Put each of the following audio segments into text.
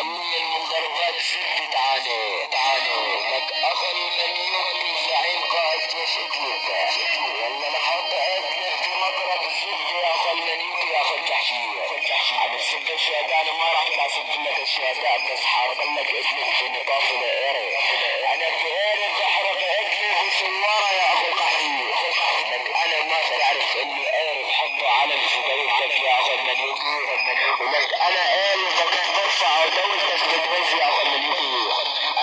محليا من ضربات زبدة. تعالي لك اخ المنيوكي زعيم قائد جيش ادلب. والله انا حاط ادلب في مضرب الزبدة يا اخ المنيوكي يا اخ التحشية. عن الزبدة الشهداء انا ما راح اصب لك الشهداء، بس حارب لك ادلب في نطاق العيري. انا بعيري بحرق ادلب وسوارة يا اخو القحرية. لك انا ما تعرف اني عيري بحطه علم في بيتك يا اخو المنيوكي. ولك انا عيري وقت برفع ودولتك بتوزي يا اخو المنيوكي.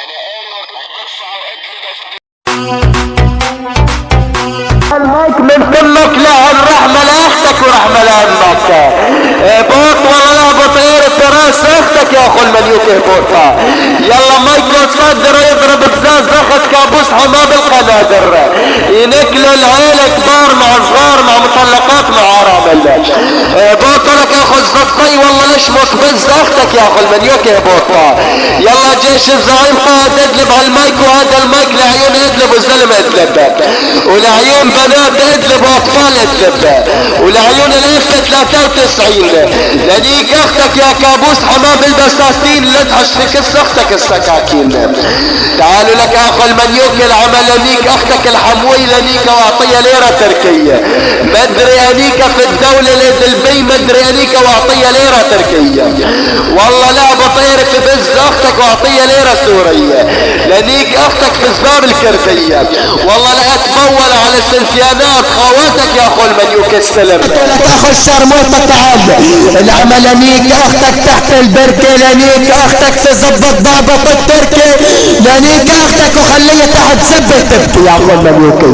انا عيري وقت برفع وادلبك المايك من فمك له الرحمة لاختك ورحمة لأمك. بوط والله بطير التراس اختك يا اخو المليوكي بوطة. يلا مايكو صدر يضرب بزاز اخت كابوس حما بالقنادر. ينكلوا العيلة كبار مع صغار مع مطلقات مع عرامل. بوطة لك يا اخو الزطي والله ليش مقبز اختك يا اخو المليوكي بوطة. يلا جيش الزعيم قائد ادلب على المايك، وهذا المايك لعيون ادلب وزلم ادلب، ولعيون بنات ادلب واطفال ادلب، ولعيون الف 93 لديك اختك يا كابوس حمام البساتين لا تحشرك اختك السكاكين. تعالوا لك يا اخو المليوكي العمل لنيك اختك الحموي لنيك واعطية ليرة تركية. مدري انيك في الدولة الادلبي مدري انيك واعطية ليرة تركية. والله لا بطير في بز اختك واعطية ليرة سورية. لنيك اختك في زباب الكردية. والله لا تمول على سلسيانات خواتك يا اخو المليوكي السلم. لك اخو الشرموطة تعال العمل لنيك اختك تحت البركة، لنيك اختك تزبط ضابط التركي، لنيك اختك وخليها تحت زبة تبكي يا اخو المليوكي.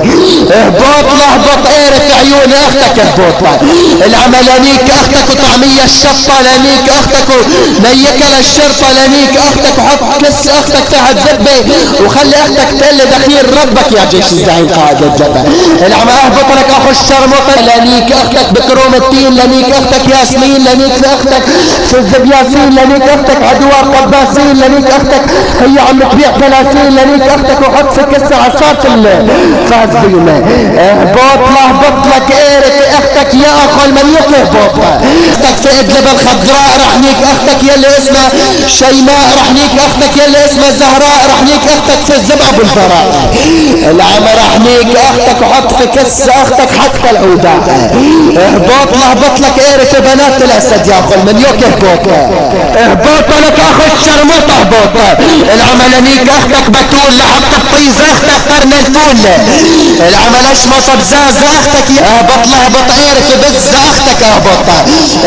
اهبط لهبط ايرة عيون اختك اهبط لك العمل لنيك اختك وطعمية الشطة، لنيك اختك ونيكة للشرطة، لنيك اختك وحط كس اختك تحت زبة وخلي اختك تقل دخيل ربك يا جيش الزعيم قائد الجبهة. العمل اهبط لك اخو الشرموطة لنيك اختك بكروم التين، لنيك اختك ياسمين، لنيك اختك شزب ياسين، لنيك اختك عدوار قباسين، لنيك اختك هي عم تبيع 30، لنيك اختك وحط في كسة عصات الفازين. اهبط لهبط لك ايرة اختك يا اخو المليوكي اهبط اختك في ادلب الخضراء، رحنيك اختك يلي اسمها شيماء، رحنيك اختك يلي اسمها زهراء، رحنيك اختك في الزبع بالبراء. العم رحنيك اختك وحط في كسة اختك حتى العودات. اهبط لهبط لك ايرة بنات الاسد يا اخو المليوكي اهبط. اهبط لك اخو الشرموطة اهبط العمل لنيك اختك بتول لحط الطيز اختك قرن الفول. العمل اشمط بزاز اختك اهبط لهبط ايرة بز اختك اهبط.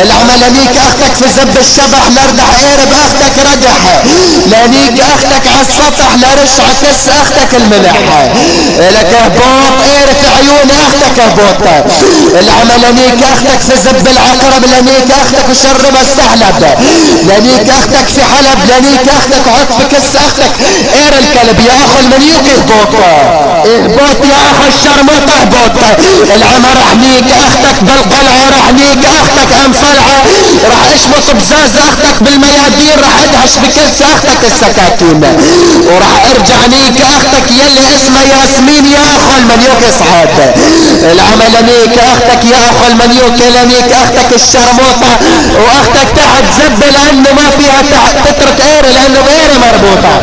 العمل لنيك اختك في زب الشبح لردح ايرب اختك ردح، لنيك اختك عالسطح لرشع كس اختك الملح. لك اهبط ايرة عيون اختك اهبط. العمل لنيك اختك في زب العقرب، لنيك اختك وشرب السحلب، لنيك اختك في حلب، لنيك اختك وحط في كس اختك اير الكلب يا اخو المليوكي اهبط. اهبط يا اخو الشرموطة اهبط. العمى رحنيك اختك بالقلعة، رحنيك اختك امصلعة، راح اشبط بزاز اختك بالميادين، راح ادهش بكس اختك السكاكين، وراح ارجع نيك اختك يلي اسمها ياسمين يا اخو المليوكي اصعد. العمل لنيك اختك يا اخو المليوكي لنيك اختك الشرموطة واختك تحت زب لانه ما فيها تترك اير لانه بايرة مربوطة.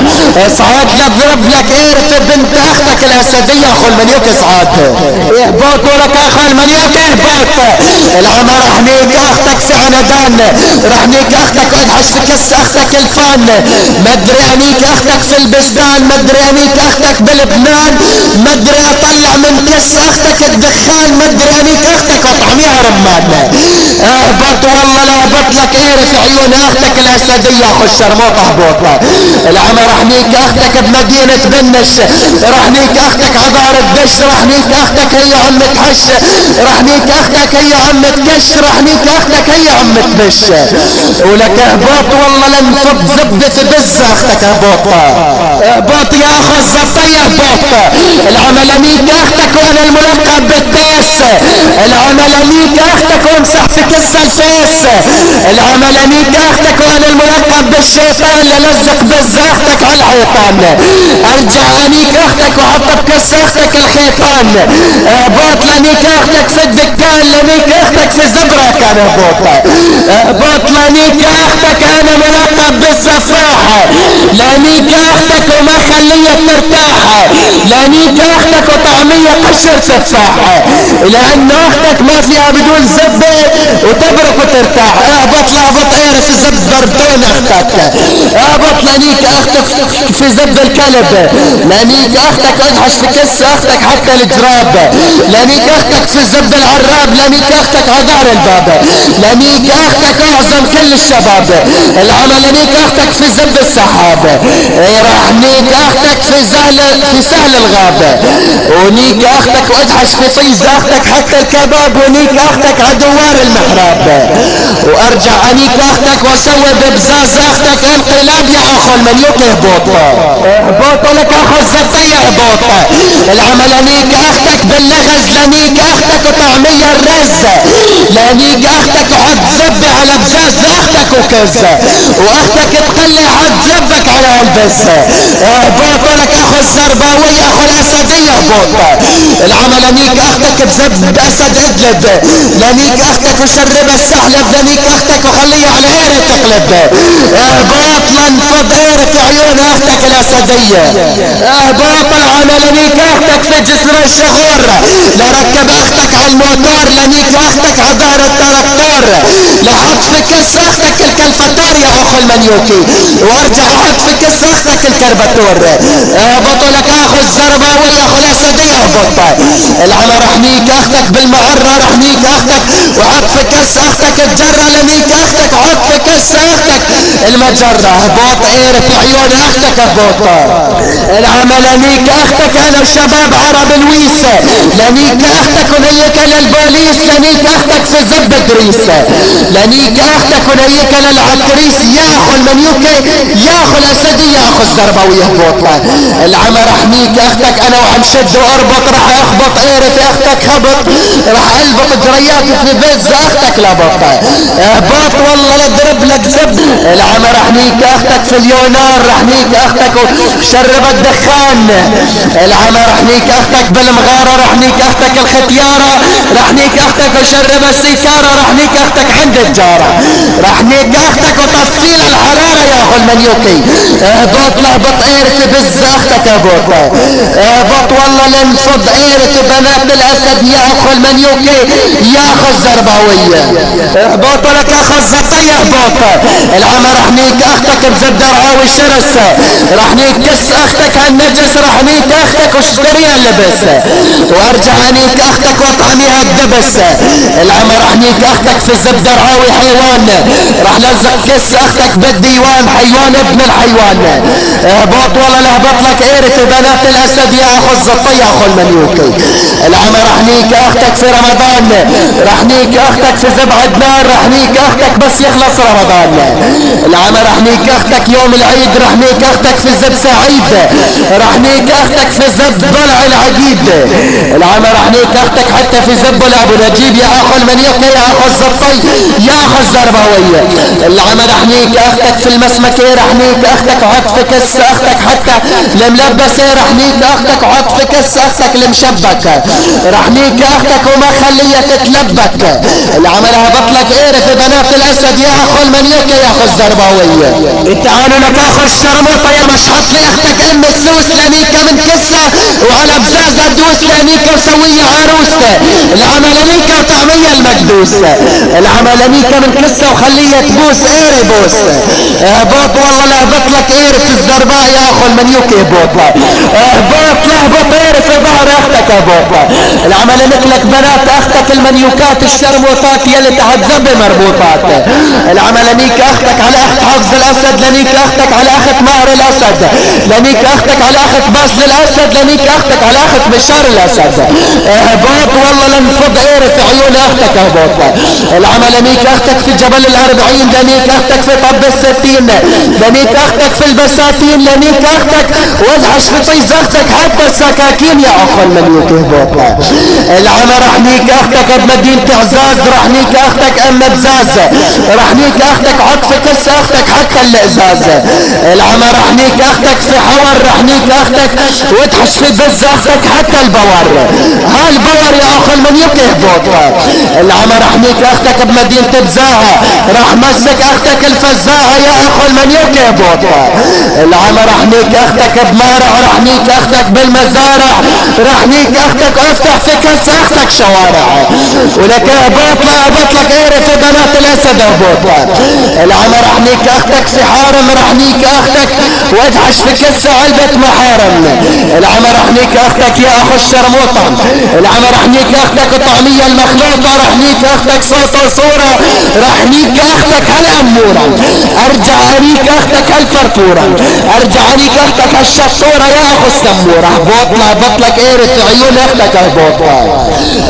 اصعد لضرب لك اير في بنت اختك الاسدية اخو المليوكي اصعد. اهبطوا لك اخو المليوكي اهبط. العمى رحنيك اختك في عندان، رحنيك اختك ادحش في كس اختك الفان، مدري انيك اختك في البستان، مدري انيك اختك بلبنان، مدري اطلع من كس اختك الدخان، مدري انيك اختك اطعميها رمان. اهبط والله لا اهبط لك اير في عيون اختك الاسدية اخو الشرموطة اهبط. العمى رحنيك اختك بمدينة بنش، رحنيك اختك عبار الدش، رحنيك اختك هي عم تحش، رحنيك اختك هي عم تكش، رحنيك اختك هي عم تبش. ولك اهبط والله لن فض زبدة بز اختك اهبط. اهبط يا اخو الزبطية اهبط. العمى لنيك اختك وانا الملقب بالتيس، العمى لنيك اختك وامسح في كس الفيس، العمى لنيك اختك وانا الملقب بالشيطان للزق بز اختك على الحيطان. ارجع انيك اختك وحط بكس اختك الخيطان. اهبط لنيك اختك في الدكان، لنيك اختك في زبرة كان اهبط. اهبط لنيك اختك انا ملقب السفاحة لانيك اختك وما خليك ترتاح لانيك اختك وطعمية قشر تفاحة لان اختك ما فيها بدون زبة وتبرك وترتاح اهبط لهبط اعرف زب بردون اختك اهبط لانيك اختك في زب الكلب لانيك اختك ادحش في كس اختك حتى الجراب لانيك اختك في زب العراب لانيك اختك عذار الباب لانيك اختك اعظم كل الشباب العمل لانيك اختك في زب السحاب راح نيك اختك في سهل الغابة ونيك اختك وادحش في طيز اختك حتى الكباب ونيك اختك عدوار المحراب وارجع انيك اختك واسوي ببزاز اختك انقلاب يا اخو المليوك اهبط لك اخو الزبطية اهبط العمل انيك اختك باللغز لانيك اختك وطعمية الرز لانيك اختك عد زبي على بزاز اختك وكز واختك تقلي عد زبك على البس اهبط لك اخو الزرباوية اخو الاسدية اهبط العمل انيك اختك بزب اسد ادلب لانيك اختك وشرب السحلب لانيك اختك وخليها على ايرة تقلب اهبط لنفض ايرة في عيون اختك الاسدية اهبط العمل انيك اختك في جسر الشهور لركب اختك على الموتور لانيك اختك عذار التركتور لحط في كس اختك الكلفتور يا اخو المنيوكي وارجع احط في كس اختك الكربتور اهبط لك اخو الزرباوي اخو الاسدية اهبط العمل رحميك اختك بالمعرة رحميك اختك وحط في كس اختك الجرة لانيك اختك وحط في كس اختك المجرة اهبط اير في عيون اختك اهبط العمل لانيك اختك انا وشباب عرب الويسة لانيك اختك ونيك للبوليس لانيك اختك في زب دريس لانيك اختك ونيك للعتريس يا اخو المنيوكي يا اخو الاسدي يا اخو الزرباوي اهبط العمل رحميك اختك انا وعم شد واربط راح اخبط اير في اختك خبط راح البط جريات في بيت اختك لبط اهبط والله لضرب لك زب العمل رحميك اختك في اليونار رحميك اختك وشرب الدخان العمل رحميك اختك بالمغارة رحميك اختك الختيارة رحميك اختك وشرب السيكارة رحميك اختك عند الجارة رحميك اختك وطفيل الحرارة يا اخو المنيوكي اهبط لهبط ايرت بز اختك اهبط اهبط والله لنفض ايرت بنات الاسد يا اخو المنيوكي يا اخو الزرباوية اهبط لك اخو الزطية اهبط العمى رحميك اختك بزدر عاوي شرس رحميك كس اختك هالنجس رحميك اختك واشتريها اللبس وارجع انيك اختك واطعميها الدبس العمى رحميك اختك في الزبدر عاوي حيوان راح لزق كس اختك بالديوان حيوان ابن الحيوان اهبط والله لهبط لك ايرة بنات الاسد يا اخو الزطية يا اخو المنيوكي العمى رحميك اختك في رمضان رحميك اختك في زب عدنان رحميك اختك بس يخلص رمضان العمى رحميك اختك يوم العيد رحميك اختك في زب سعيد رحميك اختك في زب ضلع العقيد العمى رحميك اختك حتى في زب ابو نجيب يا اخو المنيوكي يا اخو الزطي يا اخو الزرباوية العمى رحميك اختك في المسمكي رحميك اختك وحط في كس اختك حتى الملبسة رحميك اختك وحط في كس اختك المشبك رحميك اختك وما خليها تتلبك العمى هبط لك ايرة في بنات الاسد يا اخو المنيوكي يا اخو الزرباوية تعالوا لك اخو الشرموطة يا مشحط لي اختك ام السوس لانيك من كسة وعلى بزازة دوس لانيك وسوية عروسة العمى لانيك وطعمية المكدوس العمى لانيك من كسة وخليها تبوس ايري بوس اهبط والله لهبط لك ايرة في الزرباء يا اخو المنيوكي اهبط اهبط لهبط ايرة في ظهر اختك اهبط العمى لك بنات اختك المنيوكات الشرموطات يلي تحت زب مربوطات العمى لانيك اختك على اخت حافظ الاسد لانيك اختك على اخت مهر الاسد لانيك اختك على اخت باسل الاسد لانيك اختك على اخت بشار الاسد اهبط والله لنفض ايرة في عيون اختك اهبط العمى لانيك اختك في جبل الاربعين لانيك اختك في طب الستين لانيك اختك في البساتين لانيك اختك وادحش في طيز اختك حتى السكاكين يا اخو المليوك اهبوطها. العمى رح نيك اختك بمدينة عزاز رح نيك اختك ام بزاز رح نيك اختك عطف كس اختك حتى الازاز. العمى رح نيك اختك في حور رح نيك اختك وادحش في بز اختك حتى البور. هالبور يا اخو المليوك اهبوطها. العمى رح نيك اختك بمدينة بزاها رح مسك اختك الفزاها يا اخو المليوك اهبوطها. العمى رح نيك اختك بمارع رح نيك اختك بالمزارع رح نيك اختك وافتح في كس اختك شوارع. ولك اهبوطها اهبطلك ايري في بنات الاسد اهبوطها. العمى رح نيك اختك في حارم رح نيك اختك وادحش في كس علبة محارم. العمى رح نيك اختك يا اخو الشرموطة. العمى رح نيك اختك الطعمية المخلوطة رح نيك اختك صوت وصورة رح نيك اختك هالامورة. ارجع اريك اختك هالفرفورة ارجع اريك اختك هالشطورة يا اخو السمورة. اهبوطنا اهبطلك ايرة عيون اختك اهبوطها.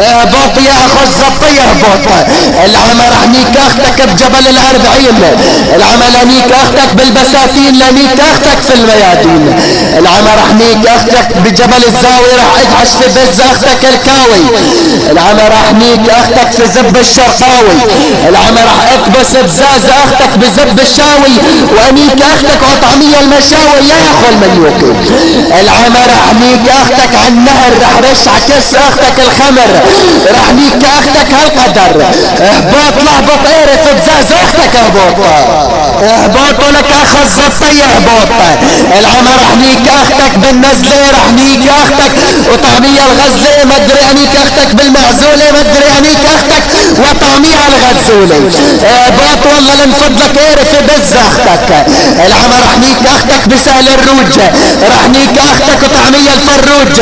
اهبط يا اخو الزبطية اهبوطها. العمى رح نيك اختك بجبل الاربعين. العمى لنيك اختك بالبساتين لنيك اختك في الميادين. العمى رح نيك اختك بجبل الزاوي رح ادحش في بز اختك الكاوي. العمى رح نيك اختك في زب الشرقاوي. العمى رح اكبس بزاز اختك بزب الشاوي وانيك اختك وطعمية المشاوي يا اخو المليوكي. العمى رح نيك اختك عالنهر رح رش عكس اختك الخمر رح نيك اختك هالقدر. اهبط لهبط ايرة بزاز اختك اهبوطها. اهبطوا لك اخو الزبطية اهبوطها. العمى رح نيك اختك بالنزلة رح نيك اختك وطعمية الغزلة مدري انيك اختك بالمعزولة مدري انيك اختك وطعمية الغزولة. اهبط والله لنفضلك ايرة في بز اختك. العمى رح نيك اختك بسهل الروج رح نيك اختك وطعمية الفروج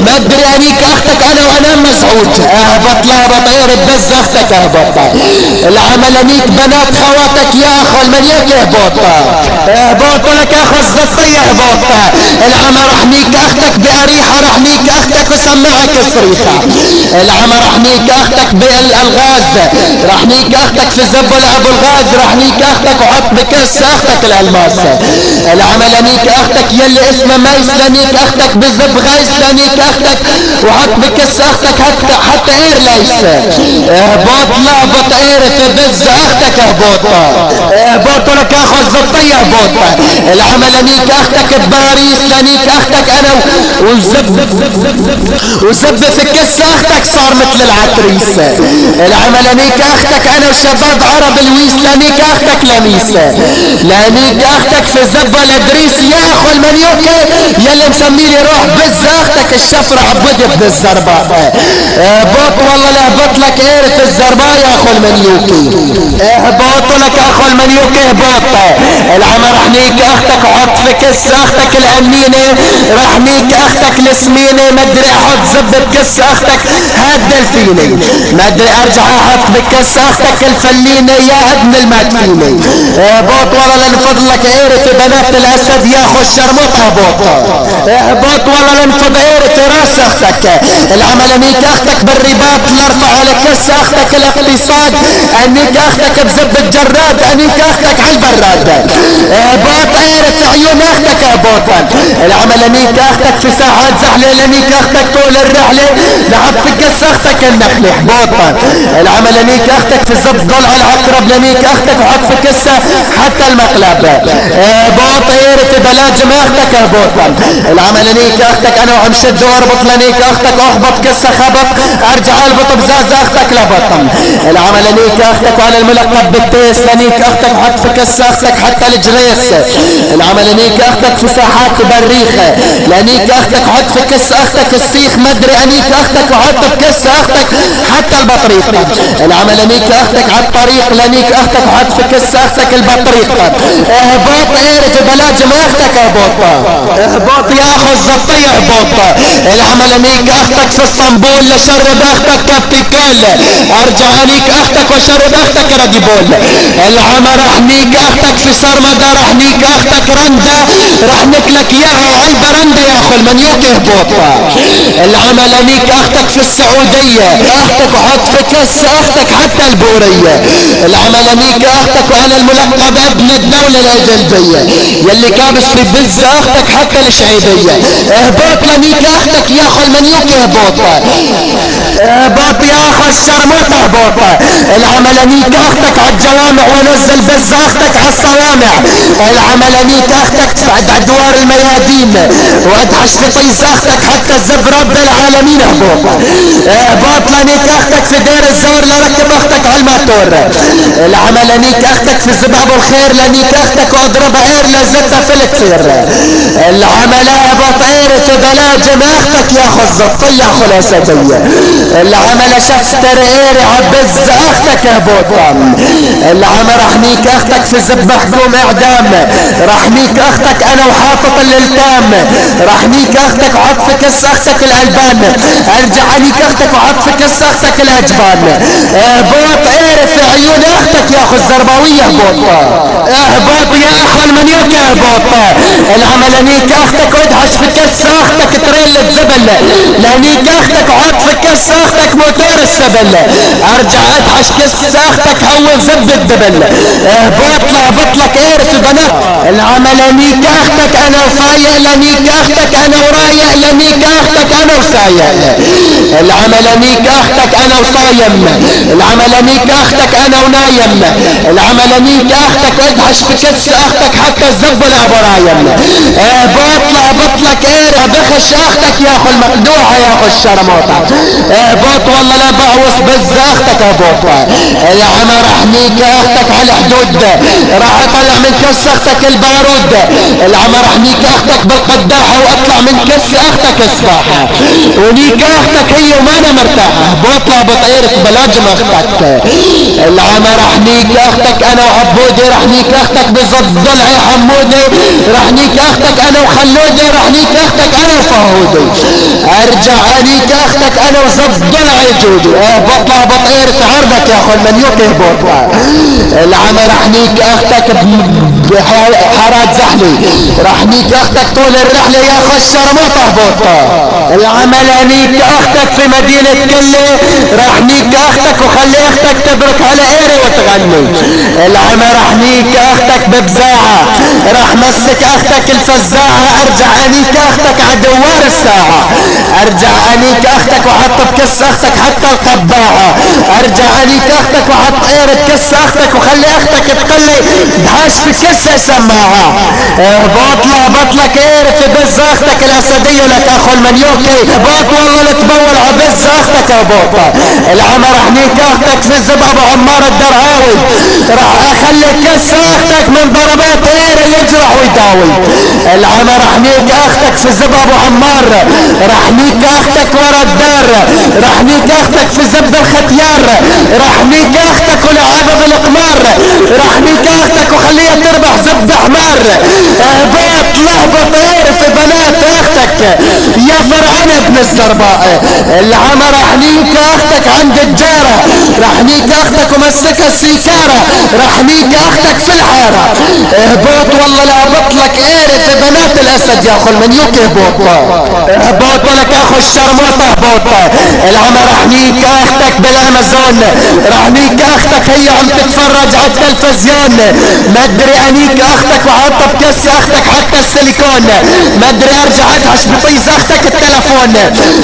مدري انيك اختك انا وانا مزعوج. اهبط لهبط ايرة بز اختك اهبطها. العمى لنيك بنات خواتك يا اخو المليك اهبطها. اهبطوا لك اخو الزبطية اهبطها. العمى رح نيك اختك باريحة رح نيك اختك وسمعك صريخة. العمى رح نيك اختك بالالغاز رح نيك اختك في زب ابو الغاز رح نيك اختك وحط بكس اختك الالماس. العمى لنيك اختك يلي اسمه ميس لنيك اختك بزب غيس لنيك اختك وحط بكس اختك حتى اير ليس. اهبط لهبط اير في بز اختك اهبطها. اهبطوا لك اخو الزبطية اهبطها. العمى لنيك اختك بباريس لنيك اختك انا وزب في كس اختك صار مثل العتريس. العمى لنيك اختك انا وشباب عرب الويس لنيك اختك لميسة لنيك اختك في زبة لدريس يا اخو المليوكي يلي مسميلي روح بز اختك الشفر عبدي بالزرباء. اهبط والله لهبط لك ايرة الزرباء يا اخو المليوكي. اهبطوا لك اخو المليوكي اهبط. العمى رح نيك اختك عطف كس اختك الامينة رح نيك اختك السمينة مدري احط زب بكس اختك هاد الفيني مدري ارجع احط بكس اختك الفلينة يا ابن المدفينة. اهبط والله لنفضلك ايرة بنات الاسد يا اخو الشرموط اهبط. اهبط والله لنفض ايرة راس اختك. العمى لنيك اختك بالرباط لارفع على كس اختك الاقتصاد انيك اختك بزب الجراد انيك اختك عالبراد. اهبط ايرة عيون اختك اهبط. العمى لنيك اختك في ساعات زحلة لنيك اختك طول الرحلة لحط في كس اختك النخلة اهبط. العمى لنيك اختك في زب ضلع العقرب لنيك اختك وحط في كسة حتى المقلب. اهبط ايرة بلاجم اختك اهبط. العمى لنيك اختك انا وعم شد واربط لنيك اختك اخبط كسة خبط ارجع البط بزاز اختك لبطن. العمى لنيك اختك وعلى الملقب بالتيس لنيك اختك وحط في كسة اختك حتى الجريس. العمى لنيك اختك في ساحات بريخة لنيك اختك وحط في كسة اختك السيخ مدري انيك اختك وحط بكسة اختك حتى البطريق. العمى لنيك اختك عالطريق لنيك اختك وحط في كسة اختك البطريق. اهبط ايرة بلاجم اختك اهبط. اهبط يا اخو الزبطية اهبط. العمى لنيك اختك في اسطنبول لشرب اختك كابتيكول ارجع انيك اختك وشرب اختك رديبول. العمى رح نيك اختك في سرمدة رح هنيك اختك رندا راح نكلك اياها وعلى البرندة يا اخو المنيوك اهبطها. العمل هنيك اختك في السعودية اختك وحط في كس اختك حتى البورية. العمل هنيك اختك وانا الملقب ابن الدولة الاجنبية يلي كابس في بز اختك حتى الشعيبية. اهبط لنيك اختك يا اخو المنيوك اهبطها. اهبط يا اخو الشرموطة اهبطها. العمل هنيك اختك عالجوامع ونزل بز اختك عالصوامع. العمل هنيك اختك بعد ادوار الميادين وادعش في طيس اختك حتى الزب رب العالمين اهبطها. اهبط لنيك اختك في دير الزور لركب اختك عالماتور. العمل هنيك اختك في زباب الخير لنيك اختك واضرب عير لزتها في الكثير. العمل اهبط عير في بلاجم اختك يا اخو الزبطية يا اخو الاسدية. العمل شفتر عير عبز اختك اهبطها. العمل رحنيك اختك في زب محكوم اعدام. رحنيك اختك انا وحاطط الالتام. رحنيك اختك وحط في كس اختك الالبان. ارجع عليك اختك وحط في كس اختك الاجبان. اهبط عير في عيون اختك يا اخو الزرباوية اهبطها. اهبط يا اخو المنيوك اهبطها. العمل هنيك اختك وادعش في كس اختك تريل الزبل لهنيك اختك وحط في كس اختك موتور السبل. ارجع ادعش كس اختك هو زب الدبل. اهبط لك اير في بنات. العمل هنيك اختك انا وفايق لهنيك اختك انا ورايق لهنيك اختك انا وسايق. العمل هنيك اختك انا وصايم. العمل هنيك اختك انا ونايم. العمل هنيك اختك ادعش في كس اختك حتى الزب الابرايم. اهبط لك اير بخش اختك يا اخو المقدوعة يا اخو الشرموطة. اهبط والله لا بعوص بز اختك اهبطها. العمل رحنيك اختك على الحدود راح اطلع من كس اختك البارود. العمل رحنيك اختك بالقداحة واطلع من كس اختك السباحة. ونيك اختك هي وما انا مرتاحة. بطلع بطيرة بلاجم اختك. العمل رحنيك اختك انا وعبودي. رحنيك اختك بزد ضلعي حمودي. رحنيك اختك انا وخلودي. رحنيك اختك انا وفهودي. ارجع عليك اختك انا وزد ضلعي جودي. بطلع بطيرة عرضك يا اخو المنيوك اهبطها. العمل رحنيك اختك بحارات زحلي. رحنيك اختك طول الرحلة يا اخو الشرموطة اهبطها. العمل هنيك اختك في مدينة كلي. رحنيك اختك وخلي اختك تبرك على ايري وتغني. العمل رحنيك اختك ببزاعة. راح مسك اختك الفزاعة. ارجع انيك اختك عدوار الساعة. ارجع انيك اختك وحط بكس اختك حتى القباعة. ارجع انيك اختك وحط اير كس اختك وخلي اختك تقلي دهاش في كس سماعة. بطلك اير في بز اختك الاسدية لك اخو المنيوكي. بط والله لتبول عبز اختك اهبطها. العمر رحنيك اختك في الزب ابو عمار الدرهاوي. راح اخلي كس اختك من ضربات اير يجرح ويداوي. العمر رحنيك اختك في الزب ابو عمار. رحنيك اختك ورا الدار. رحنيك اختك في زب الختيار. رحنيك اختك ولعبة بالقمار. رحنيك اختك وخليها تربح زب حمار. لهبط اير في بنات اختك يا فرعون ابن الزرباء. العمر رحنيك اختك عند الجارة. رحنيك اختك ومسكها السيكارة. رحنيك اختك في الحارة. اهبط والله لا بطلك اير في بنات الاسد يا اخو المنيوك اهبط لك اخو الشرموطة اهبط. العمر رحنيك اختك بالامازون. رحنيك اختك هي عم تتفرج على التلفزيون. ما ادري انيك اختك وحاطه بكس اختك حتى السيليكون. ما ادري ارجع ادعش بطيز اختك التلفون.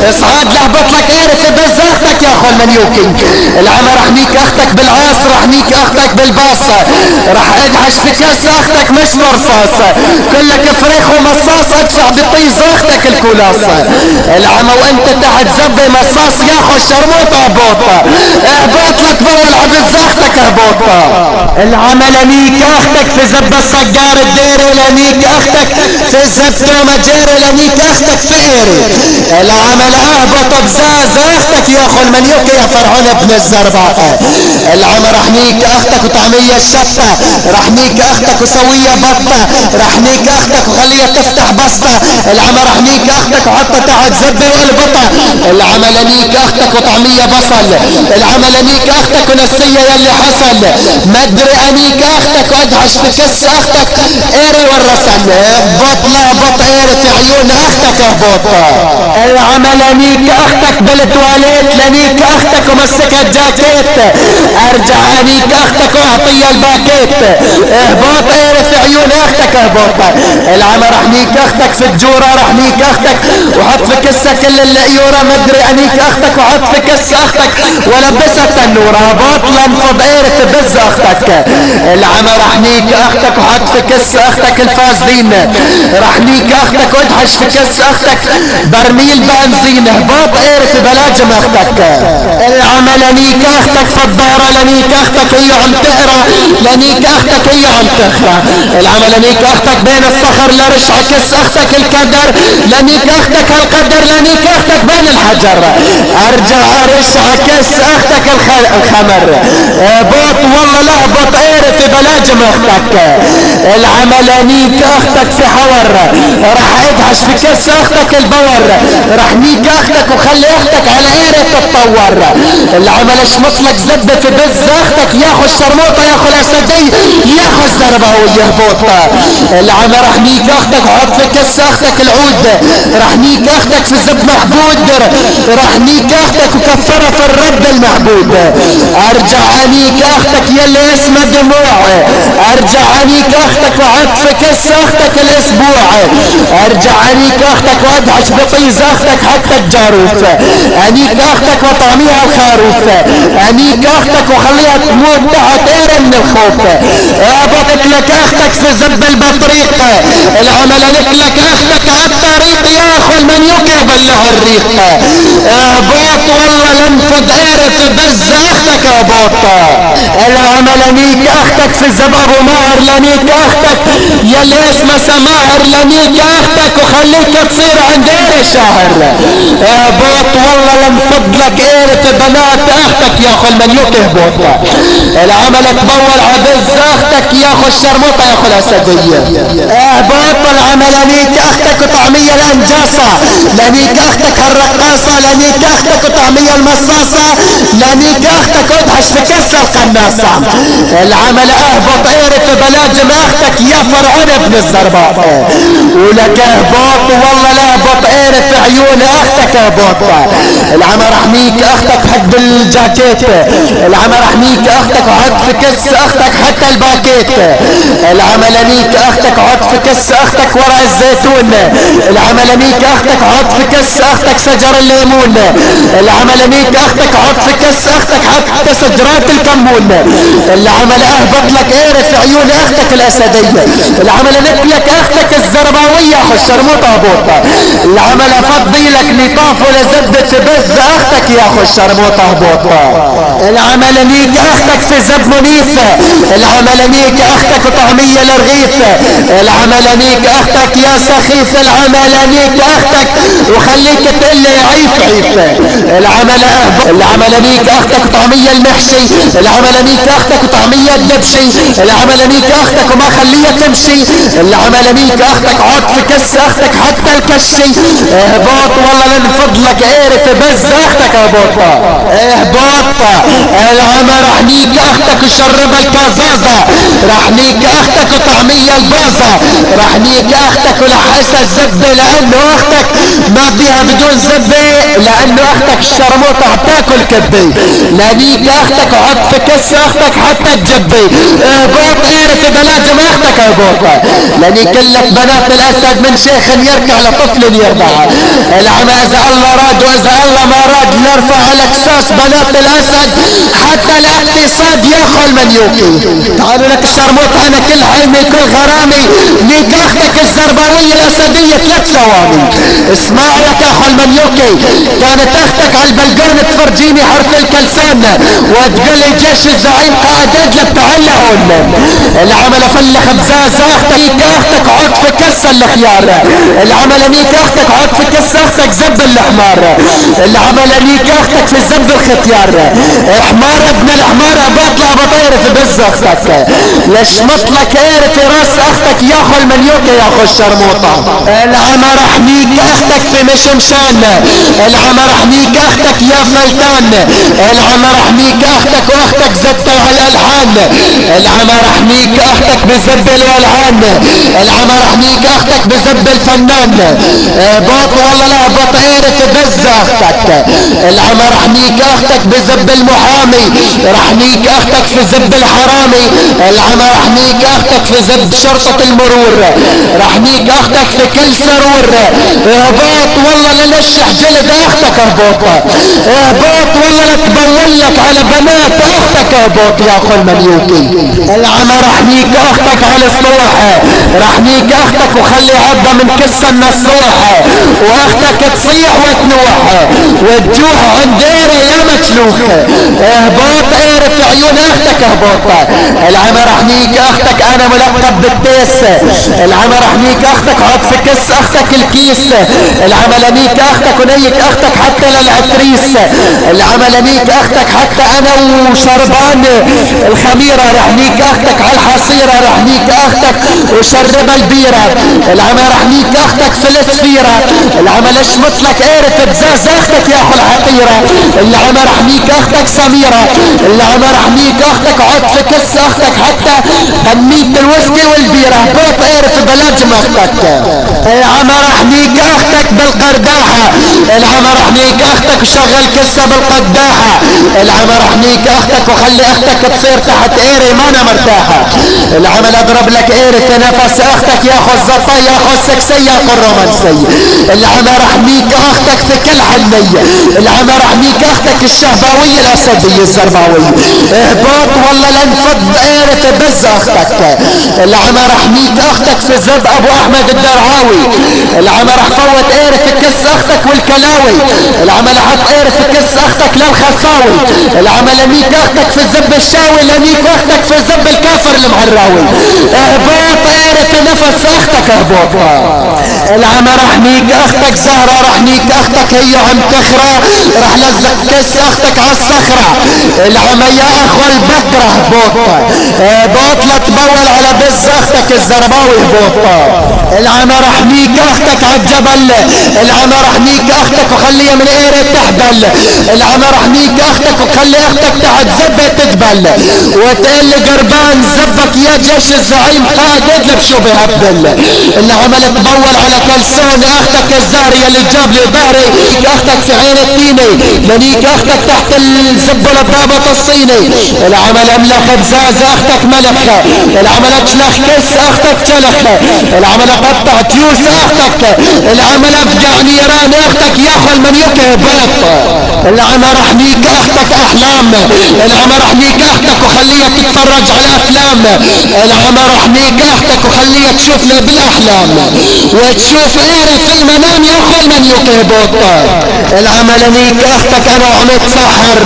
اصعد لهبط لك اير في بز اختك يا اخو المنيوكي. العمر رحنيك اختك بالعاص. رحنيك اختك بالباص. راح ادعش في كاس اختك مش مرصاص. كلك فريخ ومصاص ادفع بطيز اختك الكولاص. العمى وانت تحت زب مصاص يا اخو الشرموطة اهبطها. اهبط لك بول عبز اختك اهبطها. العمى لنيك اختك في زب الصقار الديري. لنيك اختك اختك في الزبط ومجاري لانيك اختك فقري. العمل اهبط بزاز اختك يا اخو المنيوكي يا فرعون ابن الزرباء. العمل رحميك اختك وطعمية الشطة، رحميك اختك وسوية بطة، رحميك اختك وخليها تفتح بسطة. العمل رحميك اختك وحطها تحت زبة والبطة. العمل انيك اختك وطعمية بصل. العمل انيك اختك ونسية يلي حصل. مدري انيك اختك وادهش في كس اختك ايري والرسل. بطلة بط ايري في عيون اختك اهبطة. العمل انيك اختك بالتواليت لانيك اختك ومسكت جاكيت. ارجع انيك اختك واعطيها الباكيت. اهبط ايري في عيون اختك اهبطة. العمل رحميك اختك في الجورة، رحميك اختك وحط في كسة كل القيورة. مدري انيك اختك وحط في كس اختك ولبسها التنورة. بطلة انفض ايري تبز اختك. العمل رحميك اختك وحط في كس اختك الفازلين. رحميك اختك وادحش في كس اختك برميل بنزين. هبط ايري في بلاجم اختك. العمل لانيك اختك في الدارة لانيك اختك هي عم تقرا لانيك اختك هي عم تخرى. العمل لانيك اختك بين الصخر لرشع كس اختك القدر لانيك اختك القدر لانيك اختك بين الحجر. ارجع رشع كس اختك الخمر. بوط والله لهبط ايري في بلاجم اختك. العمل لانيك اختك في حور راح ادهش في كس اختك البور. راح نيك اختك وخلي اختك على ايري تتطور. العمل اشمطلك زبة في بز اختك ياخو الشرموطة ياخو الاسدي ياخو الزربة ويهبوطة. العمل راح نيك اختك وحط في كس اختك العود. راح نيك اختك في زب محبود. راح نيك اختك وكفرها في الرب المعبود. ارجع انيك اختك يلي اسمها دموع. ارجع انيك اختك وحط في كس اختك الاسبوع. ارجع انيك اختك وادعش بطيز اختك حتى الجاروف. انيك اختك وطعميها الخاروف. انيك اختك وخليها تموت تحت ايري من الخوف. اهبطت لك اختك في زب البطريق. العمل لك اختك عالطريق يا اخو المنيوك يبلع الريق. اهبط والله لنفض ايري في بز اختك اهبط. العمل انيك اختك في زب ابو ماهر لانيك اختك يلي اسمها سماهر لانيك اختك وخليك تصير عند ايري شاهر. اهبط والله لنفض لك ايري في بنات اختك يا اخو المنيوك اهبط. العمل تبول عبز اختك يا اخو الشرموطة يا اخو الاسدية. اهبط العمل لانيك اختك وطعمية الانجاصة لانيك اختك الرقاصة لانيك اختك وطعمية المصاصة لانيك اختك ادهش في كس القناصة. العمل اهبط ايري في بلاجم اختك يا فرعون ابن الزرباء. ولك اهبط والله لاهبط ايري في عيون اختك اهبط. العمل رحميك اختك حد الجاكيت. العمل رحميك اختك وحط في كس اختك حتى الباكيت. العمل انيك اختك وحط في كس اختك ورق الزيتون. العمل انيك اختك وحط في كس اختك شجر الليمون. العمل انيك اختك وحط في كس اختك حتى شجرات الكمون. العمل اهبط لك ايري في عيون اختك الاسدية. العمل لك اختك الزرباوية اخو الشرموطة هبوطة. العمل افضي لك نطاف ولزبة بز اختك يا اخو الشرموطة هبوطة. العمل ليك اختك في زب منيف. العمل ليك اختك وطعمية للرغيف. العمل ليك اختك يا سخيف. العمل ليك اختك وخليك تقلي عيف عيف. العمل ليك اختك وطعمية المحشي. العمل ليك اختك وطعمية الدبشي. العمل ليك اختك وما خليها تمشي. العمل ليك اختك عود في كس اختك حتى الكشي. اهبط والله لنفضلك ايري في بز اختك اهبط. اهبط. العمل راح نيك اختك وشرب الكازازة. راح نيك اختك وطعمية البازة. راح نيك اختك ولحسها الزبة لانه اختك ما فيها بدون زبة لانه اختك الشرموطة بتاكل كبي. لانيك اختك وحط في كس اختك حتى الجبي. اهبط ايري في بلاجم اختك اهبط. لاني كلك بنات الاسد من شيخ يركع لطفل يرضع. العمى اذا الله راد واذا الله ما راد نرفع الاكساس بنات الاسد حتى الاقتصاد ياخو المنيوكي. تعالوا لك الشرموطة انا كل حلمي كل غرامي ليك اختك الزرباوية الاسدية 3 ثواني. اسمع لك اخو المنيوكي كانت اختك على البلقان تفرجيني حرف الكلسان وتقول لي جيش الزعيم قائد اجلب تعال هون. العمل افلخ بزازة اختك عود في كس الخيار. العمل انيك اختك عود في كس اختك زب الحمار. العمل انيك اختك في زب الختيار. حمار ابن الحمار بطلع بطير في بز اختك. لشمط لك اير في راس اختك ياخو المليوكة ياخو الشرموطة. العمر احميك اختك في مشمشان. العمر احميك اختك يا فلتان. العمر احميك اختك واختك زدت على الالحان. العمر احميك اختك بزب الولعان. العمر احميك اختك بزب الفنان. بط والله لا بطيرة بز اختك. العمر احميك اختك بزب المحامي. رحميك اختك في زب الحرامي. العمر احميك اختك في زب شرطة المرور. رحميك اختك في كل سرور. بط والله لنشح جلد اختك بط. بط والله لتبولك على بنات اختك بط يا اخو المليوكي. العمر احميك اختك على الصلح. رحميك اختك وخلي عبها من كسة النصوح. واختك تصيح وتنوح وتجوح عنديرة يا مجلوخ. اهباط اير في عيون اختك اهباط. العمر احميك اختك انا ملقب بالتيس. العمر احميك اختك عد في كس اختك الكيس. العمل انيك اختك ونيك اختك حتى للعتريس. العمل انيك اختك حتى انا وشربان الخميرة. رحميك اختك على الحصيرة. رحميك اختك وشرب البيرة. العمل رحميك اختك في السفيرة. العمل اشمط لك ايرة بزاز اختك يا اخو الحقيرة. العمل رحميك اختك سميرة. العمل رحميك اختك عد في كس اختك حتى قميت الوسكي والبيرة. بوط ايرة بلجم اختك. العمل رحميك اختك بالقرداحة. العمل رحميك اختك وشغل كسة بالقداحة. العمل رحميك اختك وخلي اختك تصير تحت ايري ما انا مرتاحة. العمل اضرب لك ايري تنفس اختك يا اخو الزطا يا اخو السكسي يا اخو الرومانسي. العمل رحميك اختك في كل حنية. العمل رحميك اختك الشهباوية الاسدية الزرباوية. اهباط والله لنفض ايري تبز اختك. العمل رحميك اختك في زب ابو احمد الدرعاوي. العمل حفوت ايري في كس اختك والكلاوي. العمل حط ايري في كس اختك للخصاوي. العمل انيك اختك في زب الشاوي. لانيك اختك في زب الكافر المعراوي. اهباط ايري في نفس اختك اهباط. العمل رحميك اختك زهرة. رحميك اختك هي عم تخرى. رح لزق كس اختك على الصخرة. العمل يا اخو البقرة اهباط. اهباط لتبول على بز اختك الزرباوي اهباط. العمل رحميك اختك عالجبل. العمل رحميك اختك وخليها من ايرة تحبل. العمل رحميك اختك وخلي اختك تحت زبة تجبل. وتقل قربان زبك يا جيش الزعيم قائد ادلب شو بهبل. العمل تبول على كلسون اختك الزهرية اللي جاب لي ظهري. اختك في عين التيني. لنيك اختك تحت الزبل الضابط الصيني. العمل املخ بزاز اختك ملخ. العمل اشلخ كس اختك شلخ. العمل قطع تيوس اختك. العمل افجع نيران اختك يا اخو المنيوك هباط. العمل رحميك اختك احلام. العمل رحميك اختك وخليها تتفرج على افلام. العمل رحميك اختك وخليها تشوفنا بالاحلام وتشوف ايرة في المنام يا اخو المنيوك هباط. العمل انيك اختك انا وعمت سحر.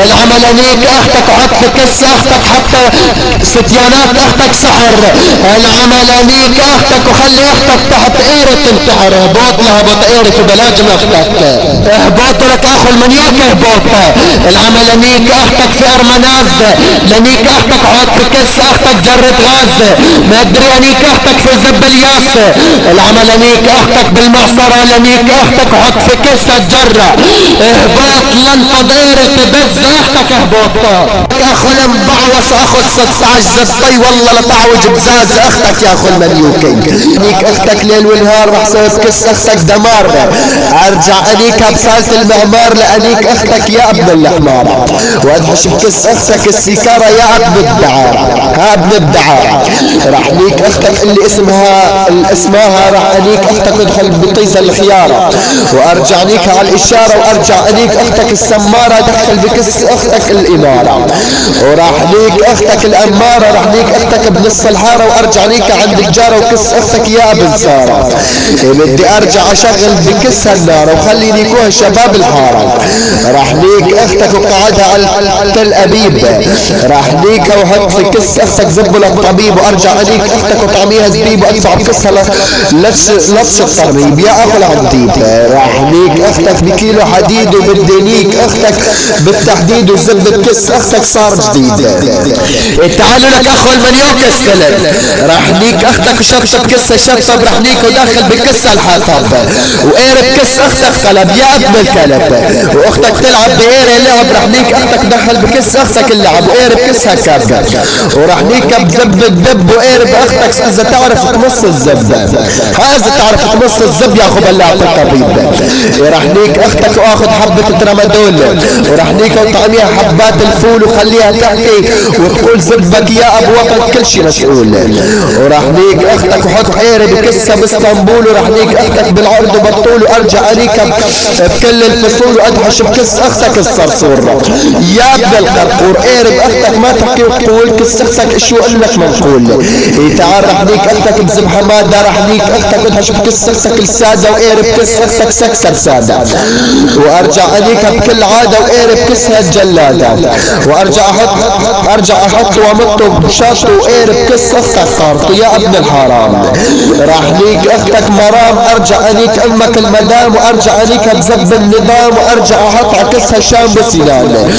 العمل انيك اختك وعدت كس اختك حتى ستيانات اختك سحر. العمل انيك اختك وخلي اختك تحت ايرة تنتحر. هباط لها بط ايرة في بلاجم اختك. اهباط لك اخو المنيوك هباط. العمل انيك اختك في ارمناز. لانيك اختك عدت كس اختك جرة غاز. ما ادري انيك اختك في زب الياس. العمل انيك اختك بالمعصرة. لانيك اختك عدت في كسة جرة. اهباط لن تضيرة بز اختك اهباط. اخو المبعوص اخو السطاج زبطي والله لطعوج بزاز اختك يا اخو المليوكي. انيك اختك ليل ونهار رح سوي كس اختك دمار. ارجع انيك بصالة المعمار. لانيك اختك يا ابن الحمار. وادحش بكس اختك السيكارة يا ابن الدعارة. ها ابن الدعارة. رح نيك اختك اللي اسمها رح انيك اختك ادخل بطيزة الخيارة. وارجع نيك على الاشارة. وارجع انيك اختك السمارة دخل بكس اختك الامارة. وراح نيك اختك الامارة. رح نيك اختك بنص الحارة. وارجع نيك عند الجارة وكس اختك يا ابن سارة. بدي ارجع اشغل بكس النار وخلي نيكوها شباب الحارة. راح نيك اختك وقعدها على تل ابيب. راح نيك وحط في كس اختك زبل الطبيب. وارجع انيك اختك وطعميها زبيب وادفع بكسها لبس الطريب يا اخو العديد. راح ليك اختك بكيلو حديد وبدينيك اختك بالتحديد وزبدة كس اختك صار جديد. تعالوا لك اخو المنيوك استلم. راح ليك اختك وشطب كسة شطب راح ليك ودخل بكسة الحطب وقارب كس اختك قلب يا ابن الكلب. واختك تلعب بقير لعب راح ليك اختك دخل بكس اختك اللعب وقارب كسها كب وراح ليك بزب الدب وقارب اختك اذا تعرف تمص الزب. هذا تعرف تمص الزب يا اخو بلاعة الطبيب. راح ليك اختك واخذ حبة ترامادول وراح ليك وطعميها حبات الفول وخليها تحكي وتقول زبك يا ابو وطن كل شي مسؤول. وراح ليك اختك وحط حيرة بكسة باسطنبول وراح ليك اختك بالعرض وبالطول وارجع عليك بكل الفصول وادحش بكس اختك الصرصور يا ابن القرقور. قارب اختك ما تحكي وتقول كس اختك شو قلك منقول. تعال راح ليك اختك بزب حمادة راح ليك اختك ادحش بكس اختك السادة وقارب كس اختك سكسر سادة وارجع عليك بكل عادة وقارب كسها الجلادة وارجع احط وامط بشاط وقارب كس اختك خارطة يا ابن الحرام. راح ليك اختك مرام ارجع عليك امك المدام وارجع عليك بزب النظام وارجع احط عكسها شام بسنان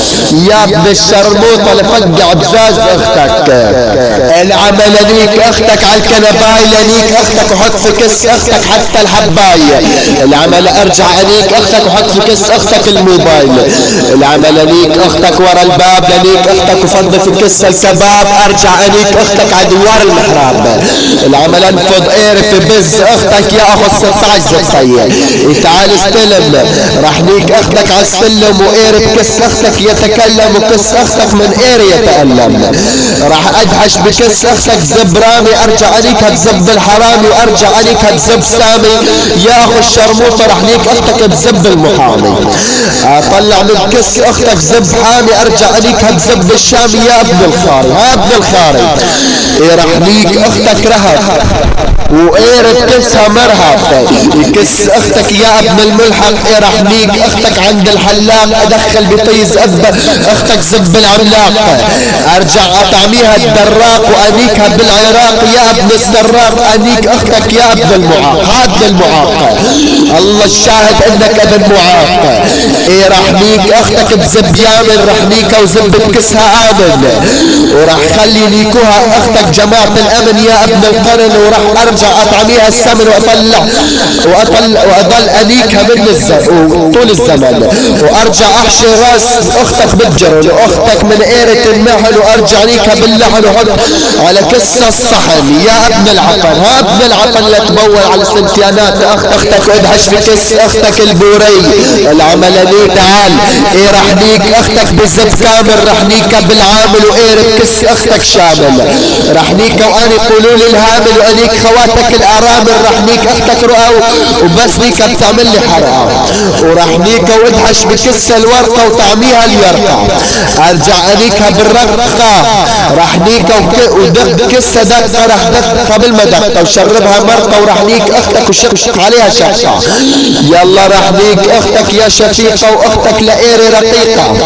يا ابن الشرموطة لفقع بزاز اختك. العمل ليك اختك على الكنباي لنيك اختك وحط في كس اختك حتى الحباية. العمل ارجع عليك اختك وحط في كس اختك الموبايل. العمل ليك اختك ورا الباب لنيك اختك وفض في كس الكباب ارجع عليك اختك على دوار المحراب. العمل انفض قارف بز اختك يا اخو 16 زبطية. تعال استلم. راح ليك اختك على السلم وقارب كس اختك يتكلم وكس اختك من قاري يتألم. راح ادحش بكس اختك زب رامي ارجع عليك هتزب الحرامي وارجع عليك هتزب سامي يا اخو الشرموطة. راح ليك اختك بزب المحامي. اطلع من كس اختك زب حامي ارجع عليك هتزب الشامي يا ابن الخاري يا ابن الخاري. راح ليك اختك رهب وقارب كسها مرهب يكس اختك يا ابن الملحق. راح ليك اختك عند الحلاق ادخل بطيز اب اختك زب العملاق ارجع اطعميها الدراق وانيكها بالعراق يا ابن السراق انيك اختك يا ابن المعاق. ابن المعاق الله الشاهد انك ابن معاق. راح ليك اختك بزب يامن راح ليك وزب بكسها امن وراح خلي ليكوها اختك جماعة الامن يا ابن القرن وراح ارجع اطعميها السمن واضل انيكها من طول الزمن وارجع احشي راس اختك بالجرن واختك من قيرة النحل وارجع ليكها باللحن وحط على كسة الصحن يا ابن العقل. ها ابن العقل لا تبول على السنتيانات اختك وادحش بكس اختك البوري. العمل لي تعال راح ليك اختك بالزب كامل راح ليك بالعامل وقارب كس اختك شامل راح ليك واني قولوا لي الهامل وانيك خواتك الارامل راح ليك اختك رؤى وبس ليك بتعمل لي حرقة وراح ليك وادحش بكس الورقة وطعميها اليرقة ارجع عليكها بالرقة راح ليك ودق كسة دقة راح دق قبل ما دقة وشربها مرقة وراح ليك اختك وشق عليها شقة. يلا راح ليك اختك يا شفيقة واختك لقيري رقيقة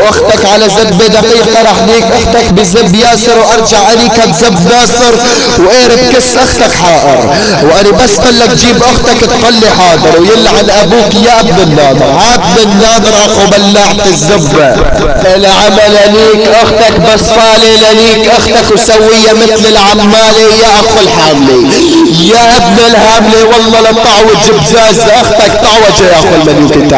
واختك على زب دقيقة راح ليك اختك بزب ياسر وارجع عليك بزب ناصر وقارب كس اختك حائر وانا بس قل لك جيب اختك تقول لي حاضر ويلعن ابوك يا ابن الناظر. ابن الناظر اخو بلاعة الزبة. العمل ليك اختك بصالي ليك اختك وسوية مثل العمالي يا اخو الحاملي يا ابن الهاملي والله لطعوج بزاز اختك طعوج يا اخو المليك.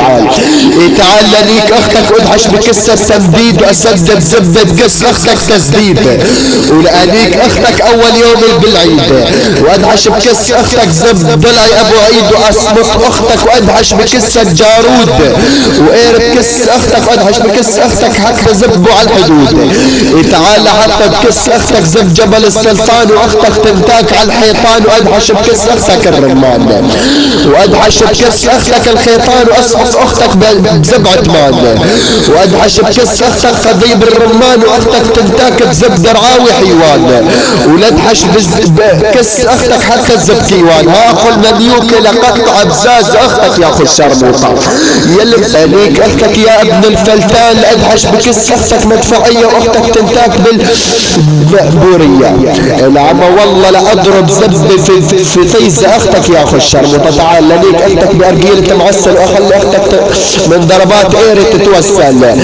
تعال ليك اختك ادحش بكسة سنديد واسدد زبدة قس اختك تسديد ولانيك اختك اول يوم بالعيد وادحش بكس اختك زب ضلعي ابو عيد واصمت اختك وادحش بكسة جارود وقارب كس اختك وادحش بكس اختك حتى زبوا على الحدود. تعال حتى بكس اختك زب جبل السلطان واختك تنتاك على الحيطان وادحش بكس اختك الرمان وادحش بكس اختك الخيطان واصمت اختك بزب عثمان وادحش بكس اختك خضيب الرمان واختك تنتاك بزب درعاوي حيوان ولادحش بكس اختك اختك حتى تزب كيوان. ها اخو المليوكي لقطع بزاز اختك يا اخو الشرموطة. يلبس عليك اختك يا ابن الفلتان لادحش بكس اختك مدفعية واختك تنتاك بالبورية. العمى والله لاضرب زب في فيز اختك يا اخو الشرموطة. تعال ليك اختك بارجيل معسل واخلي اختك من ضربات ايري تتوسل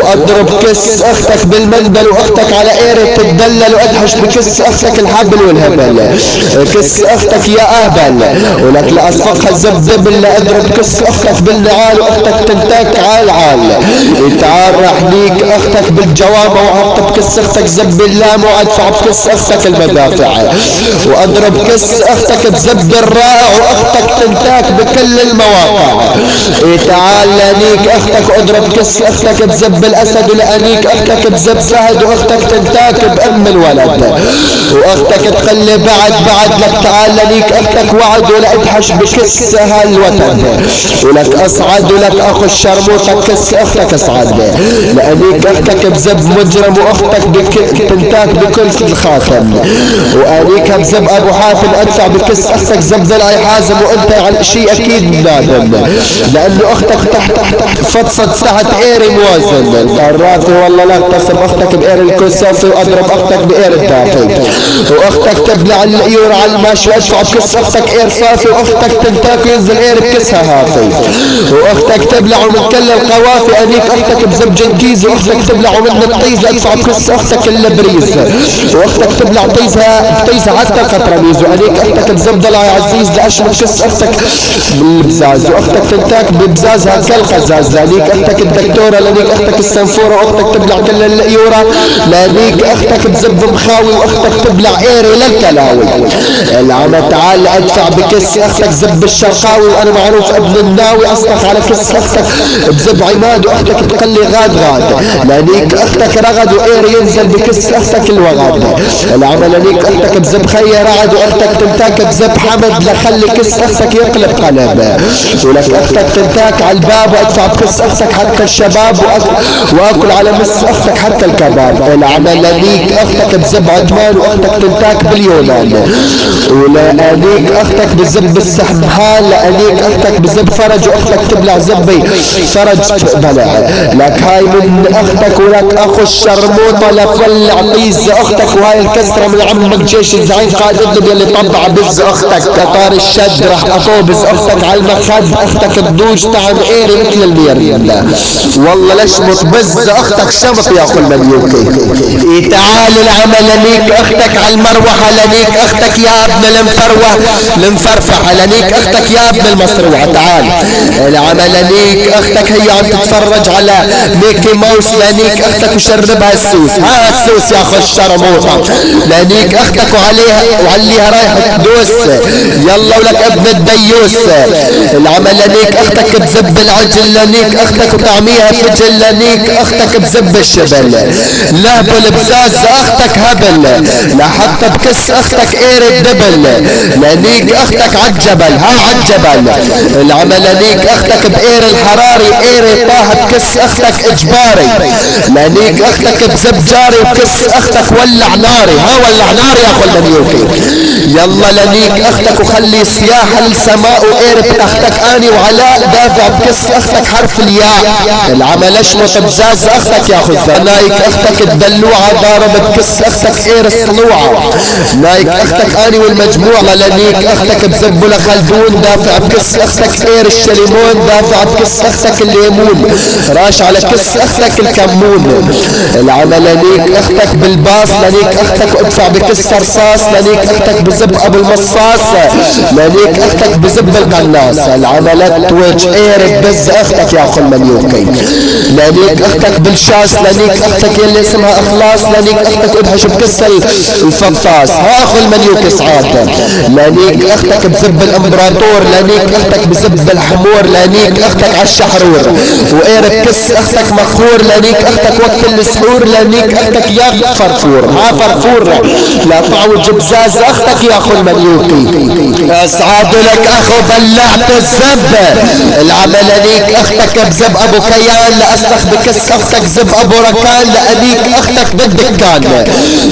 واضرب كس اختك بالمندل واختك على ايري تتدلل وادحش بكس اختك الحبل والهبل. كس اختك يا اهبل ولك لاصفقها الزبزب لا اضرب كس اختك بالنعال واختك تنتاك عال عال. تعال راح ليك اختك بالجوامة وعطب كس اختك زب اللام وادفع بكس اختك المدافع واضرب كس اختك بزب الرائع واختك تنتاك بكل المواقع. تعال لانيك اختك اضرب كس اختك بزب الاسد ولانيك اختك بزب فهد واختك تنتاك بام الولد واختك تخلي بعد لك. تعال لانيك اختك وعد ولا ادحش بكس هالوتد ولك اصعد ولك اخو الشرموطة كس اختك اصعد لانيك اختك بزب مجرم واختك تنتاك بكل الخاتم وانيك بزب ابو حاتم ادفع بكس اختك زب ضلعي حازم وانت عن شيء اكيد نادم لانه اختك تحت فتصد تحت ايري موازن. الرافي والله لا اتصل اختك باير الكسافي واضرب اختك باير الدافي واختك تبلع العيور على الماشي وادفع بكس اختك اير صافي واختك تنتاك وينزل اير بكسها هافي واختك تبلع من كل القوافي. انيك اختك بزب جنكيز واختك تبلع من الطيز ادفع بكس اختك اللبريز واختك تبلع طيزها حتى القطرميز وانيك اختك بزب ضلعي عزيز لاشمل كس اختك بالبزاز واختك تنتاك ببزازها كالخزاز. لانيك اختك الدكتورة لانيك اختك السنفورة واختك تبلع كل القيورة لانيك اختك بزب مخاوي واختك تبلع ايري للكلاوي. العمى تعال ادفع بكس اختك زب الشرقاوي وانا معروف ابن الناوي اصلح على كس اختك بزب عماد واختك تقلي غاد لانيك اختك رغد وايري ينزل بكس اختك الوغد. العمى لانيك اختك بزب خي رعد واختك تنتاك بزب حمد لخلي كس اختك يقلب قلب ولك اختك تنتاك على الباب وادفع بكس اختك حتى الشباب واكل على مس اختك حتى الكباب. العمى لانيك اختك بزب عدمان واختك تنتاك باليونان ولانيك اختك بزب السحبان لانيك اختك بزب فرج واختك تبلع زبي فرج بلع. لك هاي من اختك ولك اخو الشرموطة لفلع طيز اختك وهاي الكسرة من عمك جيش الزعيم قائد الضب يلي طبع بز اختك كطار الشد راح اطوبز اختك على المخد اختك تدوج طعم ايري مثل المير والله لشمط بز اختك شمط يا اخو المليوكي. تعال العمل لنيك اختك على المروحة لنيك اختك يا ابن المفرفحة لنيك اختك يا ابن المصروعة. تعال العمل لنيك اختك هي عم تتفرج على ميكي ماوس لنيك اختك وشربها السوس. ها السوس يا اخو الشرموطة لنيك اختك وعليها رايحة دوس يلا ولك ابن الديوس. العمل لنيك اختك بزب العجل لنيك اختك وطعميها فجل لنيك اختك بزب الشبل لهبل بزاز اختك هبل لا حتى بكس اختك اير الدبل لنيك اختك عالجبل. ها عالجبل العمل لنيك اختك باير الحراري اير طه بكس اختك اجباري لنيك اختك بزب جاري وكس اختك ولع ناري. ها ولع ناري يا اخو المليوكي. يلا لنيك اختك وخلي سياح السماء واير اختك اني وعلاء دافع بكس اختك حرف الياء. العمل اشمط بزاز اختك يا اخو نايك اختك الدلوعة ضارب بكس اختك اير الصلوعة نايك اختك اني والمجموعة لنيك اختك بزبلة خلدون دافع بكس اختك اير الشليمون دافع بكس اختك الليمون راش على كس اختك الكمون. العمل لنيك اختك بالباص لنيك اختك ادفع بكس رصاص لنيك اختك بزب ابو المصاص لنيك اختك بزب القناص. العملات توج اير بز اختك يا اخو المليوكي لنيك اختك بالشاس لنيك اختك اللي اسمها اخلاص لنيك اختك ادهش بكس الفطاس. ها اخو المليوكي صعاد لنيك اختك بزب الامبراطور لنيك اختك بزب الحمور لنيك اختك عالشحرور واير بكس اختك مخور لنيك اختك وقت السحور لنيك اختك يا فرفور. ها فرفور لا طعوج بزاز اختك يا اخو المليوكي. اسعد لك اخو بلعت الزب. العمل انيك اختك بزب ابو كيان، لاسلخ بكس اختك زب ابو ركان، لانيك اختك بالدكان.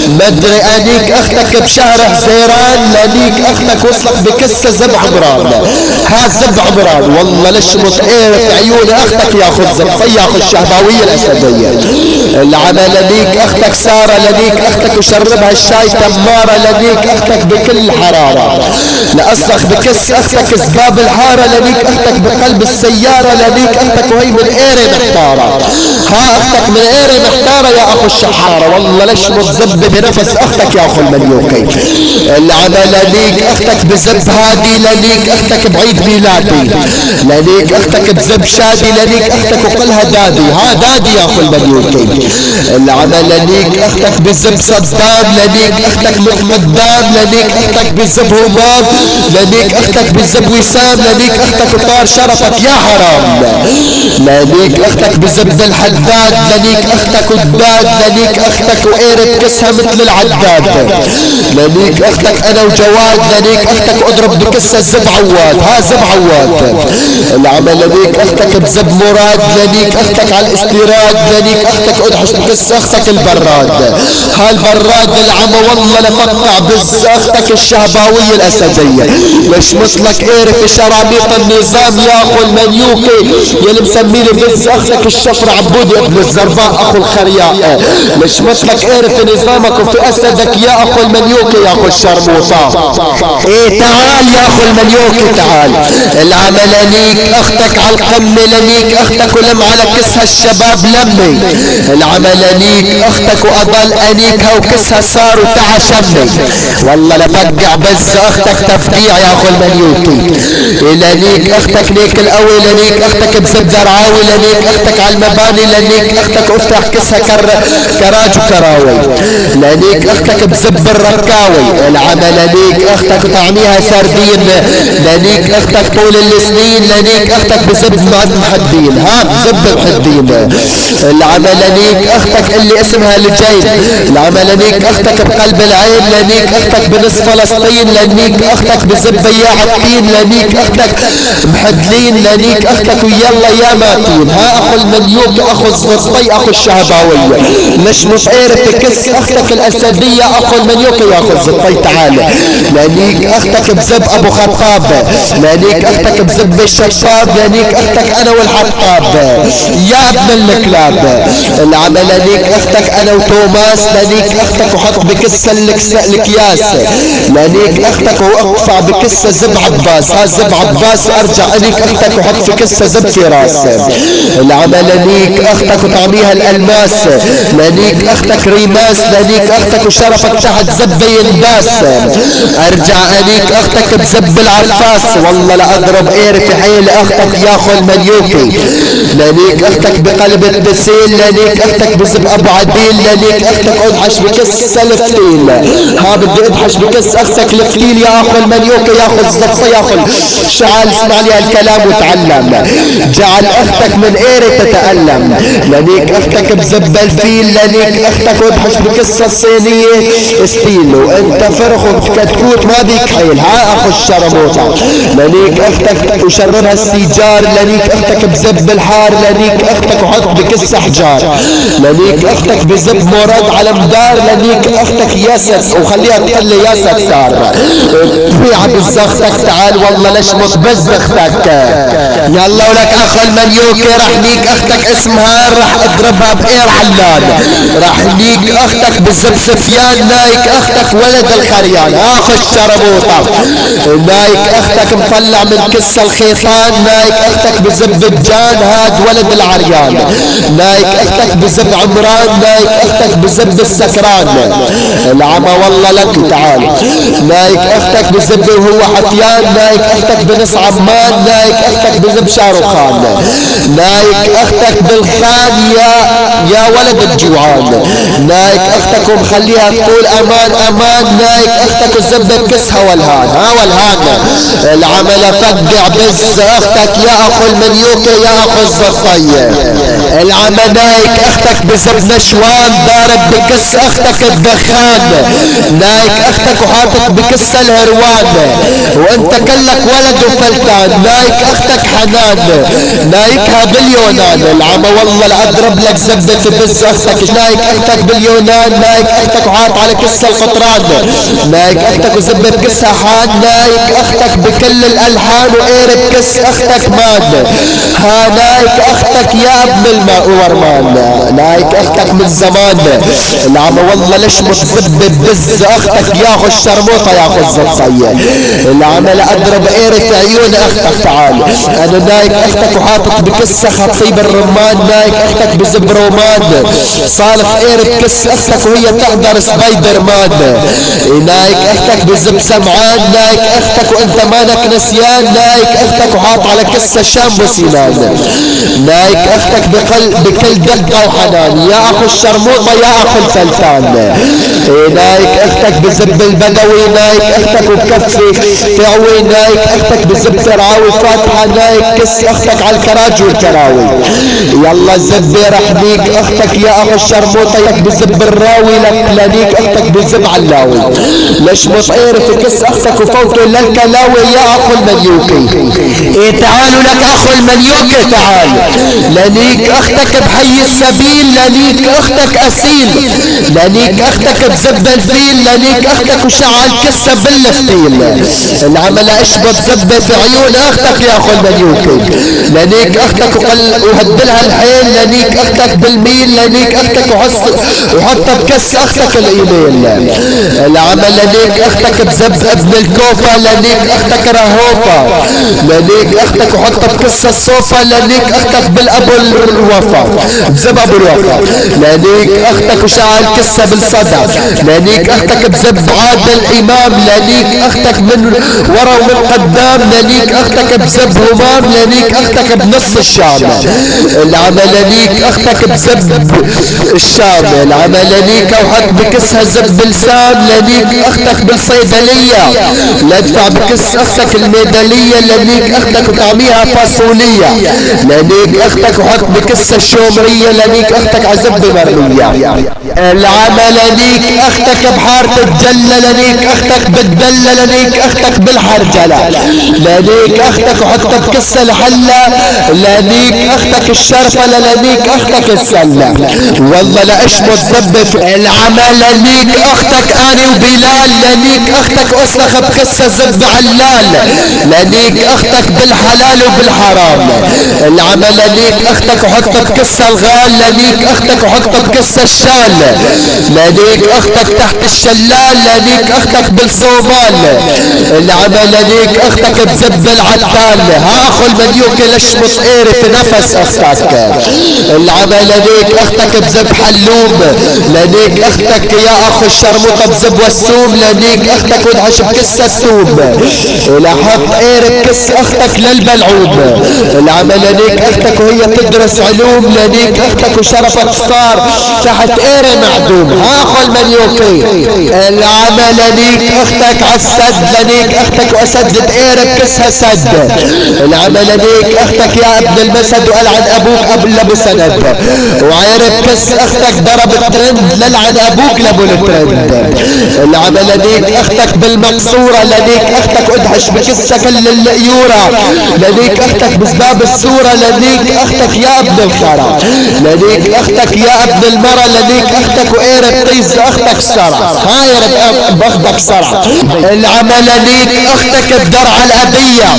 مدري انيك اختك بشهر حزيران، لانيك اختك وصلك بكس زب عمران. ها زب عمران والله لشمط في عيون اختك ياخذ زب ياخذ الشهباوية الاسدية. العمل انيك اختك سارة، لانيك اختك وشربها الشاي تمارة، لانيك اختك بكل حرارة. لأصرخ بكس اختك زباب الحارة، لانيك اختك بقلب السيارة، لانيك اختك وهي من ايري محتارة. ها اختك من ايري محتارة يا اخو الشحارة، والله ليش متزب بنفس اختك يا اخو المليوكي. العمل لانيك اختك بزب هادي، لانيك اختك بعيد ميلادي، لانيك اختك بزب شادي، لانيك اختك وقلها دادي. ها دادي يا اخو المليوكي. العمل لانيك اختك بزب صدام، لانيك اختك مقدام، لانيك اختك بزب همام، لانيك اختك بزب وسام، لانيك اختك وطار شرفك يا حرام. لانيك اختك بزب الحداد، لانيك اختك والداد، لانيك اختك وقيرة كسها مثل العداد. لانيك اختك انا وجواد، لانيك اختك اضرب بكسها زب عواد. ها زب عواد. العمل لانيك اختك بزب مراد، لانيك اختك على الاستيراد، لانيك اختك ادحش بكس اختك البراد. ها البراد العمى والله لقطع بز اختك الشهباوية الاسدية. مش مثلك قيرة شراميط النظام يا اخو المنيوكي، يلي مسميني بز اختك الشفر عبودي ابن الزرباء اخو الخرياء. مش مثلك قيرة نظامك وفي اسدك يا اخو المنيوكي يا اخو الشرموطة. ايه تعال يا اخو المنيوكي تعال. العمل انيك اختك على القمة، لانيك اختك ولم على كسها الشباب لمي. العمل انيك اختك واضل انيكها وكسها صار وتعا شمي. والله لفقع بز اختك تفقيع يا اخو المنيوكي. لانيك اختك ليك القوي، لانيك اختك بزب درعاوي، لانيك اختك على المباني، لانيك اختك افتح كسها كراج وكراوي، لانيك اختك بزب الركاوي. العمل لانيك اختك طعميها سردين، لانيك اختك طول السنين، لانيك اختك بزب محدين. ها بزب محدين. العمل لانيك اختك اللي اسمها الجيل. العمل لانيك اختك بقلب العين، لانيك اختك بنصف فلسطين، لانيك اختك بزب بياع الطين، لانيك اختك محدلين، لانيك اختك ويلا يا ماتين. ها اخو المليوك اخو الزرطي اخو الشهباوية. مش مطير تكس اختك الاسدية اخو المليوك يا اخو الزرطي تعالى. لانيك اختك بزب ابو خطاب، لانيك اختك بزب الشطاب، لانيك اختك انا والحطاب يا ابن الكلاب. العمل لانيك اختك انا وتوماس، لانيك اختك وحط بكسة الاكياس، لانيك اختك واقفع بكسة زب عباس. ها زب عباس ارجع انيك اختك وحط في كسة زب في راس. العمل لانيك اختك وطعميها الالماس، لانيك اختك ريماس، لانيك اختك وشرفك تحت زب ينداس. ارجع انيك اختك بزب العفاس، والله لا اضرب اير في حيل اختك يا اخو المليوكي. لانيك اختك بقلب التسيل، لانيك اختك بزب ابو عديل، لانيك اختك ادحش بكس الفتيل. ها بدي ادحش بكس اختك الفتيل يا اخو المليوكي يا اخو الزفة يا اخو شعال. اسمع لي هالكلام وتعلم. جعل اختك من ايري تتألم، لانيك اختك بزب الفيل، لانيك اختك ادحش بكس الصينية ستيل، وانت فرخ وكتكوت ما بيك حيل. ها اخو الشرموطة. لانيك اختك وشربها السيجار، لانيك اختك بزب الحار، لانيك اختك وحط بكس احجار، لانيك اختك بزب مراد على مدار، لانيك اختك ياسس وخليها تقلي ياسس صار. بيع بز اختك تعال والله ليش متبز اختك. يلا ولك اخو المليوكي راح ليك اختك اسمها راح اضربها بقير علان. راح ليك اختك بزب سفيان، نايك اختك ولد الخريان. اخو الشربوطة. نايك اختك مطلع من كس الخيطان، نايك اختك بزب الجان هاد ولد العريان. نايك اختك بزب عمران، نايك اختك بزب السكران. العمى والله لك تعال. نايك اختك بزب وهو حفيان، نايك اختك بنص عمان، نايك اختك بزب شاروخان. نايك اختك بالخان يا ولد الجوعان. نايك اختك ومخليها تقول امان امان، نايك اختك وزب بكسها والهان. ها والهان. العمل فقع بز اختك يا اخو المنيوكي يا اخو الزرطية. العمل نايك اختك بزب نشوان ضارب بكس اختك الدخان، نايك اختك وحاطط بكس الهروان وانت كلك ولد وفلتان، نايك اختك حنان نايكها باليونان. العمى والله لاضرب لك زبة بز اختك، نايك اختك باليونان، نايك اختك وحاط على كس القطران، نايك اختك وزبة بكسها حان، نايك اختك بكل الالحان وقيرب كس اختك مان. ها نايك اختك يا ابن الماء ورمان، نايك اختك من زمان. العمى والله ليش متزب بز اختك يا اخو الشرموطة يا اخو الزبطية. العمى لاضرب قيرة عيون اختك تعال. انا نايك اختك وحاطط بكسة خطيب الرمان، نايك اختك بزب رومان صالح قيرة كس اختك وهي تقدر سبايدر مان. نايك اختك بزب سمعان، نايك اختك وانت مانك نسيان، نايك اختك وحاط على كسة شامبو سنان، نايك اختك بكل دقة وحنان يا اخو الشرموطة يا اخو الفلتان. نايك اختك بزب البدوي، نايك اختك وبكفي تعوي، نايك اختك بزب فرعاوي فاتحة، نايك كس اختك على الكراج والكراوي. يلا زبي رحميك اختك يا اخو الشرموطة يك بزب الراوي لك لانيك اختك بزب علاوي. ليش مطير في كس اختك وفوته للكلاوي يا اخو المنيوكي. ايه تعالوا لك اخو المنيوكي تعال، لانيك اختك بحي السبيل، لانيك اختك اسيل، لانيك اختك بزب الفيل، لانيك اختك وشعل كسة بالفتيل. العمل اشبط زبة في عيون اختك يا اخو المنيوكي، لانيك اختك وهدلها الحيل، لانيك اختك بالميل، لانيك اختك وحط بكس اختك الايميل. العمل لانيك اختك بزب ابن الكوفة، لانيك اختك رهوفة، لانيك اختك وحط بكس الصوفة، لانيك اختك بالابو الوفا بزب ابو الوفا، لانيك اختك وشعل كسة بالصدى، لانيك اختك بزب عادل امام، لانيك اختك من ورا ومن قدام، لانيك اختك بزب همام، لانيك اختك بنص الشام. العمل لانيك اختك بزب الشام. العمل لانيك وحط بكسها زب لسان، لانيك اختك بالصيدلية لادفع بكس اختك الميدالية، لانيك اختك وطعميها فاصولية، لانيك اختك وحط بكسها الشومرية، لانيك اختك عزب مرمية. العمل لانيك اختك بحارة الجلة، لانيك اختك بالدلة، لانيك اختك بالحرجلة، لانيك اختك وحط بكسها الحلة، لانيك اختك الشرفة، لانيك اختك السلة. والله لاشمت زبف. العمل لانيك اختك اني وبلال، لانيك اختك اصلخ بكسة زب علال، لانيك اختك بالحلال وبالحرام. العمل لانيك اختك وحط بكسة الغال، لانيك اختك وحط بكسة الشال، لانيك اختك تحت الشلال، لانيك اختك بالصومال. العمل لانيك اختك بزب العتال. ها اخو المنيوكي لشمط قيرة نفس اختك. العمل لانيك اختك بزب حلوم، لانيك اختك يا اخو الشرموطة بزب والسوم، لانيك اختك ودعش بكسة السوم. لحط قيرة كس اختك للبلعوم. العمل لانيك اختك وهي تدرس علوم، لانيك اختك وشرفك صار تحت قيرة معدوم. ها اخو المنيوكي. العمل لانيك اختك عالسد، لانيك اختك واسدد قيرة بكسها سد. العمل لانيك اختك يا ابن المسد والعن ابوك قبل ابو سند، وعيرب كس اختك ضرب الترند للعن ابوك لابو الترند. العمل لانيك اختك بالمقصورة، لانيك اختك ادهش بكسة كل القيورة، لانيك اختك بسباب الصورة، لانيك اختك يا ابن الخرا، لانيك اختك يا ابن المرة، لانيك اختك وقيرب طيز اختك سرع. هايرب باخدك سرع. العمل لانيك اختك بدرع الابية،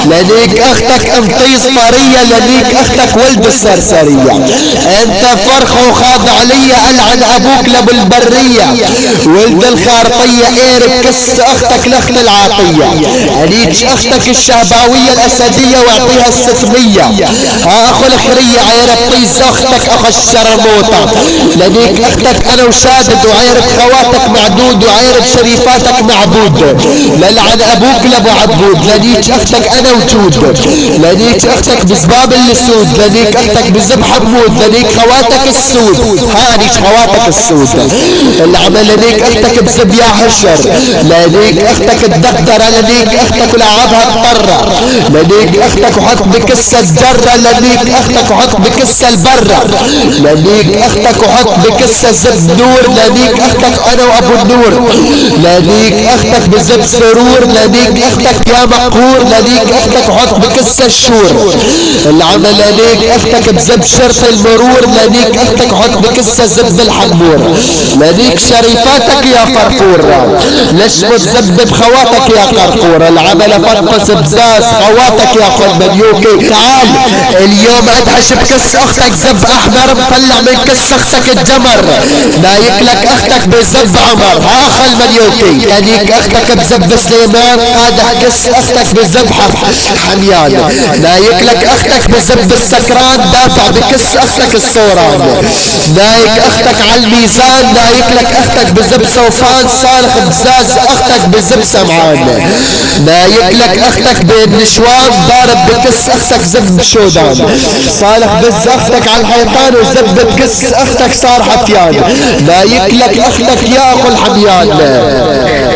لانيك اختك انطيز طرية، لانيك اختك ولد السرسرية. انت فرخة وخاضع ليا العن ابوك لابو البرية، ولد الخارطية قيرب كس اختك لخت العاطية، انيك اختك الشهباوية الاسدية واعطيها الستمية. ها اخو الحرية عيرب طيز اختك اخو الشرموطة، لانيك اختك انا وشادد، وعيرب خواتك معدود، وعيرب شريفاتك معبود، للعن ابوك لابو عبود. لانيك اختك انا وجود، لانيك اختك بزباب السود، لانيك اختك بزب حمود، لانيك خواتك السود. هانيك خواتك السود. العمل لانيك اختك بزب يا حشر، لانيك اختك الدقدرة، لانيك لانيك اختك ولعبها اضطرة، لانيك اختك وحط بكسة الجرة، لانيك اختك وحط بكسة البرة، لانيك اختك وحط بكسة زب نور، لانيك اختك انا وابو النور، لانيك اختك بزب سرور، لانيك اختك يا مقهور، لانيك اختك وحط بكسة الشور، العمل لانيك اختك بزب شرط المرور، لانيك اختك وحط بكسة زب الحمور، لانيك شريفاتك يا فرفور، ليش متزب بخواتك يا قرقور، العمل فرفس بزاز خواتك يا خل مليوكي. تعال اليوم ادعش بكس اختك زب احمر، مطلع من كس اختك الجمر، نايك لك اختك بزب عمر، ها خل مليوكي، لانيك اختك بزب سليمان، قادح كس اختك بزب حميان، نايك لك اختك بزب السكران، دافع بكس اختك الصوران، نايك اختك على الميزان، نايك لك اختك بزب سوفان، صالح بزاز اختك بزب سمعان، نايك لك اختك بالنشوان، ضارب بكس اختك زب شودان، صالح بز اختك على الحيطان وزب بكس اختك صار حفيان، نايك لك اختك يا اخو الحميان.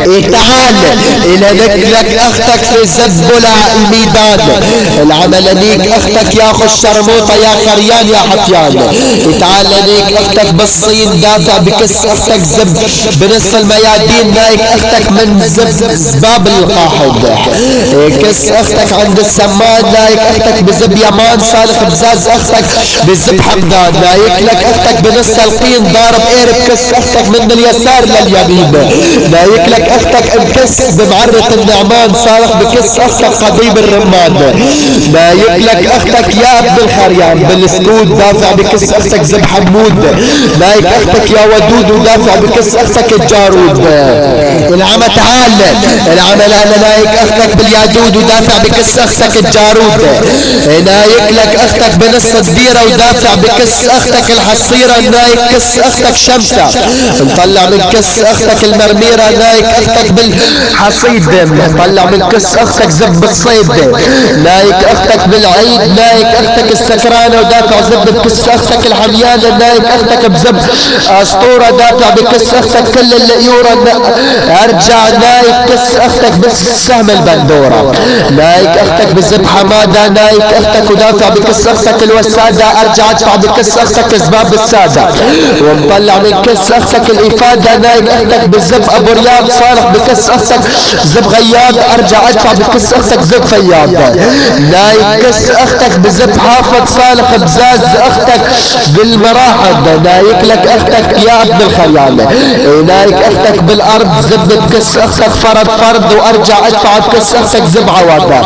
إيه تعال الى لك اختك في زبلة الميدان، العمل ليك اختك يا اخو الشرموطة يا قريان يا حفيان، إيه تعال ليك اختك بالصين، دافع بكس اختك زب بنص الميادين، نايك اختك من زباب القاحد، كس اختك عند السمان، نايك اختك بزب يمان، صالح بزاز اختك بزب حمدان، نايك لك اختك بنص القين، ضارب قير بكس اختك من اليسار لليمين، نايك لك اختك انكس بمعرة النعمان، صالح بكس اختك قضيب الرمان، نايك لك اختك يا ابن الخريان بالسكود، دافع بكس اختك زب حمود، نايك اختك يا ودود ودافع بكس اختك الجارود، العمى تعال العمل انا نايك اختك باليادود ودافع بكس اختك الجارود، نايك لك اختك بنص الديرة ودافع بكس اختك الحصيرة، نايك كس اختك شمسة، نطلع من كس اختك المرميرة، نايك اختك بالحصيد، نطلع من كس اختك زب الصيد، نايك اختك بالعيد، نايك اختك السكرانة ودافع زب بكس اختك الحميانة، نايك اختك بزب اسطورة، دافع بكس اختك كل الليورة، ارجع نايك كس اختك بالسهم البندورة، نايك اختك بزب حمادة، نايك اختك ودافع بكس اختك الوسادة، ارجع ادفع بكس اختك زباب السادة، ومطلع من كس اختك الافادة، نايك اختك بزب ابو رياض، صالح بكس اختك زب غياض، ارجع ادفع بكس اختك زب فياض، نايك كس اختك بزب حافظ، صالح بزاز اختك بالمراحض، نايك لك اختك يا ابن الخيال، نايك اختك بالارض زب بكس اختك فرد، وارجع ادفع بكس اختك زب عوضة،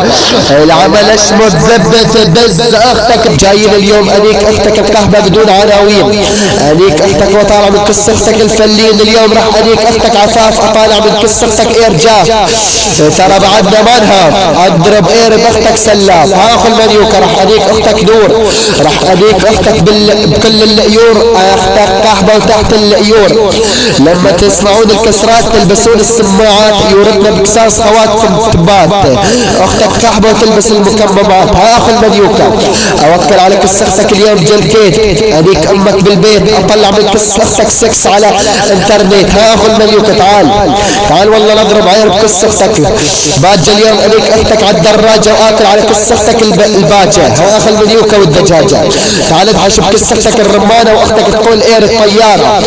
العمل اشمت زب بز اختك، جايين اليوم انيك اختك الكهبة بدون عناوين، انيك اختك وطالع من كس اختك الفلين، اليوم راح انيك اختك عفاف اطالع من كس اختك ارجاف، ترى بعدنا ما نهاب، اضرب اير باختك سلاف، هاخذ المنيوكة، راح انيك اختك نور، راح انيك اختك بكل اللقيور، اختك كهبة وتحت اللقيور، لما تسمعون الكسرات تلبسون السماعات، يورتنا بكساس خواتكم تبات، اختك كهبة وتلبس المكممات، هاخذ المنيوكة، اوكل على كس اختك اليوم جلكيت، انيك امك بالبيت، اطلع من كس اختك سكس على انترنت، هاخذ المنيوكة، تعال والله نضرب عير بكس اختك، باجة اليوم انيك اختك على الدراجة، واكل على كس اختك الباجة، هاخذ المنيوكة والدجاجة، تعال ادحش بكس اختك الرمانة، واختك تقول اير الطيارة،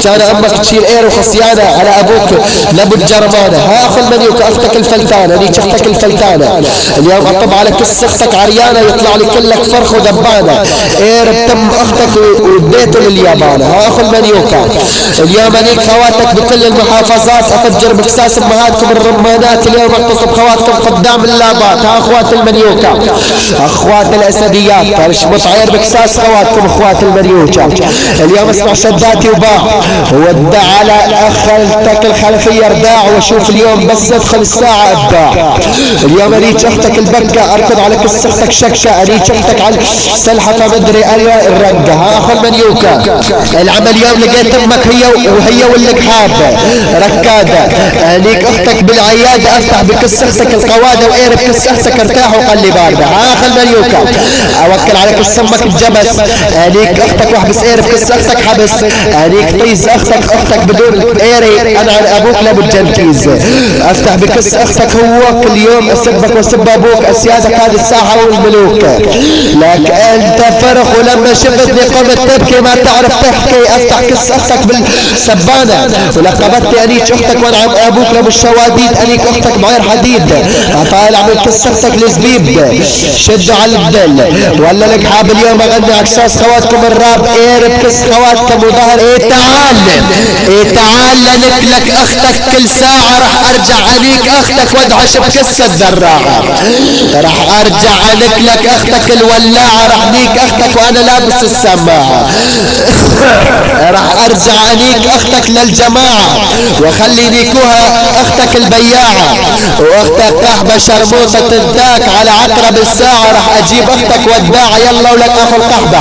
جانا امك تشيل اير وخصيانة على ابوك لابو الجرمانة، هاخذ منيوكة، اختك الفلتانة، انيك اختك الفلتانة، اليوم اطب على كس اختك عريانة، يطلع لي كلك فرخ ودبانة، اير بتم اختك وديته لليابانة، هاخذ منيوكة، اليوم انيك خواتك بكل المحافظات، افجر بكساس امهاتكم الرمانات، اليوم اغتصب خواتكم قدام اللابات، ها اخوات المنيوكة، اخوات الاسديات، اشمط عير بكساس خواتكم اخوات المنيوكة، اليوم اسمع شداتي وباع، ودع على اختك الخلفية رداع، واشوف اليوم بس ادخل الساعة ابداع، اليوم اريج اختك البكة، اركض على كس اختك شكة، اريج اختك على سلحفة مدري اي الرقة، هاخذ منيوكة، العمل يوم لقيت امك وهي والقحاب ركادة، انيك اختك بالعيادة، افتح بكس اختك القوادة، واير بكس اختك ارتاح وقلي باردة، هاخذ منيوكة، اوكل على كس امك الجبس، انيك اختك واحبس اير بكس اختك حبس، انيك طيز اختك بدون ايري انا عن ابوك لابو الجنكيز، افتح بكس اختك هو كل يوم اسبك واسب ابوك اسيادك هذه الساحة والملوك. لك انت فرخ ولما شفتني قمت تبكي ما تعرف تحكي افتح كس اختك بالسبانة. ولقبتني انيك اختك وانا ابوك لابو الشواديد انيك اختك بعير حديد. طالع من كس اختك لزبيب شدوا على الدل. ولا لك حاب اليوم اغني عكساس خواتكم الراب اير بكس خواتكم وظهر. ايه تعال ايه تعال لنكلك اختك كل ساعة راح ارجع انيك اختك وادعش بكس الذراعة. راح ارجع انكلك اختك الولاعة راح نيك اختك وانا لابس السماعة. راح ارجع انيك اختك للجماعة وخلي نيكوها اختك البياعة. واختك قحبة شرموطة تنتاك على عقرب الساعة راح اجيب اختك وداعة. يلا ولك اخو القحبة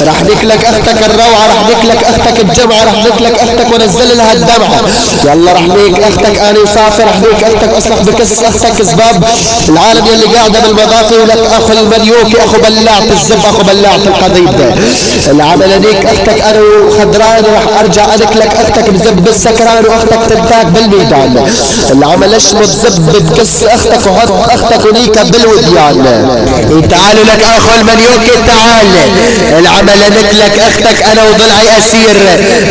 راح نكلك اختك الروعة راح نكلك اختك الجمعة راح نكلك اختك ونزل لها الدمعة. يلا راح نيك اختك اني وصافي راح نيك اختك اصلح بكس اختك سباب العالم يلي قاعدة بالمضافي. ولك اخو المليوكي اخو بلاعة الزب اخو بلاعة القضيب. العمل نيك اختك انا وخضران راح ارجع انكلك اختك بزب السكران واختك تنتاك بالميدان. العمل اشمت زب بكس اختك وحط اختك ونيكا بالوديان. تعالوا لك اخو المليوكي تعال. العمل نكلك اختك انا وضلعي اسير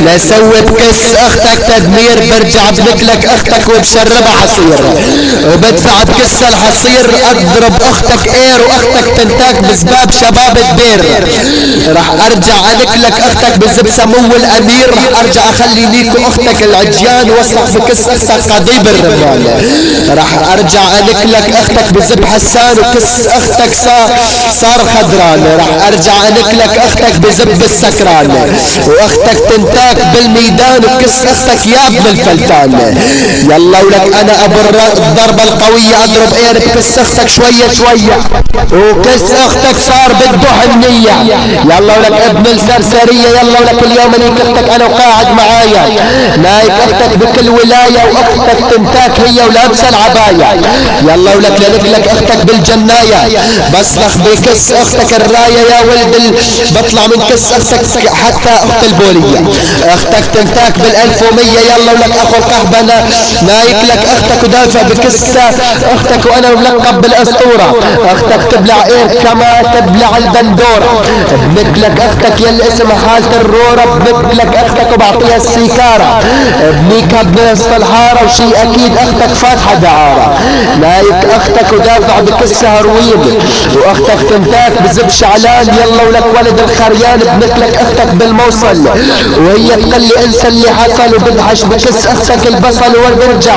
لسوي بكس اختك تدمير. برجع بنكلك اختك وبشربها عصير وبدفع بكس الحصير. اضرب اختك اير واختك تنتاك بسباب شباب الدير. راح ارجع انكلك اختك بزب سمو الامير. راح ارجع اخلي نيكو اختك العجيان واصلح بكس اختك قضيب الرمال. راح ارجع انكلك اختك بزب حسان وكس اختك صار خضران. راح ارجع انكلك اختك بزب السكران واختك تنتاك بالميدان وكس اختك يا ابن الفلتان. يلا ولك انا ابو الضربة القوية اضرب اير بكس اختك شوية شوية وكس اختك صار بده حنية. يلا ولك ابن السرسرية. يلا ولك اليوم انيك اختك انا وقاعد معايا نايك اختك بكل ولاية واختك تنتاك هي ولابسة العباية. يلا ولك لنكلك اختك بالجناية بصلخ بكس اختك الراية يا ولد بطلع من كس اختك حتى اخت البولية. اختك تنتاك بال1100. يلا ولك اخو القحبة نايك لك اختك ودافع بكس اختك وانا ملقب بالاسطورة. اختك تبلع ايه كما تبلع البندورة. بنكلك اختك يلي اسمها حالة الرورة. بنكلك اختك وبعطيها السيكارة بنيكها بنصف الحارة وشي اكيد اختك فاتحة دعارة. نايك اختك ودافع بكس هروين واختك تنتاك بزب شعلان. يلا ولك ولد الخريان. بنكلك اختك بالموصل وهي تقلي انسى اللي حصل وبدحش بكس اختك البصل وبرجع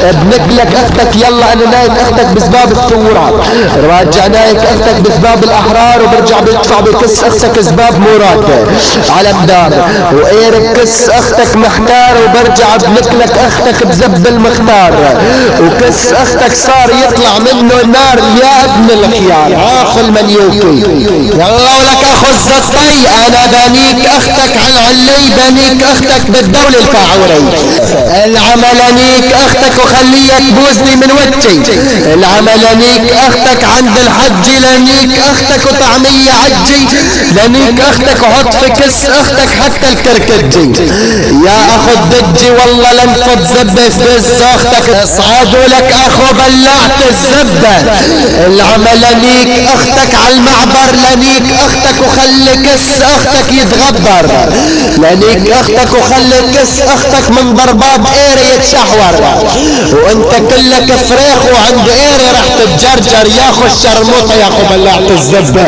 بنكلك اختك. يلا انا نايك اختك بسباب الثورة. راجع نايك اختك بسباب الاحرار وبرجع بدفع بكس اختك سباب مراد على مدار واير بكس اختك محتار وبرجع بنكلك اختك بزب المختار وكس اختك صار يطلع منه النار يا ابن الخيار اخو المليوكي. يلا ولك اخو الزطي انا بنيك اختك على العلي بنيك اختك بالدولة الفاعوري. العمل انيك اختك وخليها تبوزني من وجهي. العمل انيك اختك عند الحج لنيك اختك وطعمية عجي. لنيك اختك وحط في كس اختك حتى الكركجي. يا اخو الدجي والله لن تزبه في بز اختك اصعدوا لك اخو بلعت الزبة. العمل لنيك اختك على المعبر. لنيك اختك وخلي كس اختك يتغبر. لنيك اختك وخلي كس اختك من ضربات ايري يتشحور وانت كلك فريخ وعند ايري راح تتجرجر يا اخو الشرموطة يا اخو بلعت الزبة.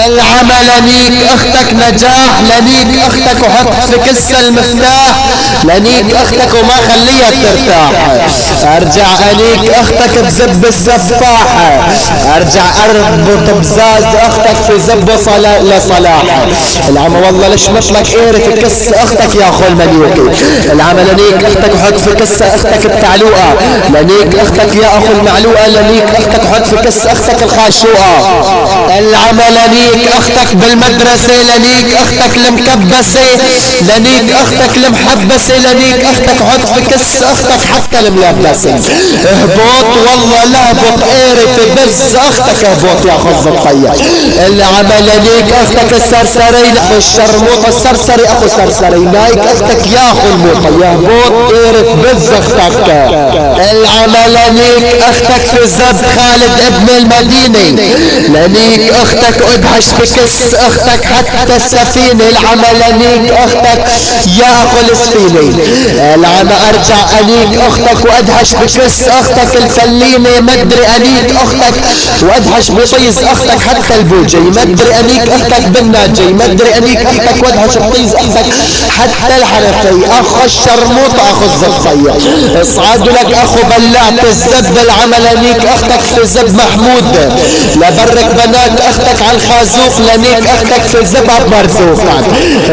العمل لنيك اختك نجاح. لنيك اختك وحط في كس المفتاح. لنيك اختك وما خليها ترتاح. ارجع انيك اختك بزب السفاحة. ارجع اربط بزاز اختك في زب لصلاح. العم والله ليش مطلق ايري في كس اختك يا اخو المليوكي. العمل لنيك اختك وحط في كس اختك التعلوقة. لنيك اختك يا اخو المعلوقة. لنيك اختك وحط في كس اختك الخاشوقة. العمل لنيك اختك بالمدرسة. لنيك اختك المكبسة. لنيك اختك المحبسة. لنيك اختك وحط في كس اختك حتى الملبسة. اهبط والله لهبط ايري تبز اختك يا بوط يا خز الطيب. اللي عمل ليك اختك السرسري الشرموطة السرسري اخو سرسري نايك اختك يا اخو الموطة يا بوط تبز اختك. اللي عمل ليك اختك في الزب خالد ابن المدينة لنيك اختك ادهش بكس اختك حتى السفينة. العمل لنيك اختك يا اخو السفينة. العمى ارجع انيك اختك وادهش بكس اختك الفلينة. مدري انيك اختك وادهش بطيز اختك حتى البوجي. مدري انيك اختك بالناجي. مدري انيك اختك وادهش بطيز اختك حتى الحنفي. اخو الشرموط اخو الزبطية اصعد لك اخو بلعت الزب. العمل انيك اختك في زب محمود لبرك بنات اختك على الخازوق لنيك اختك في زبها بمرزوق.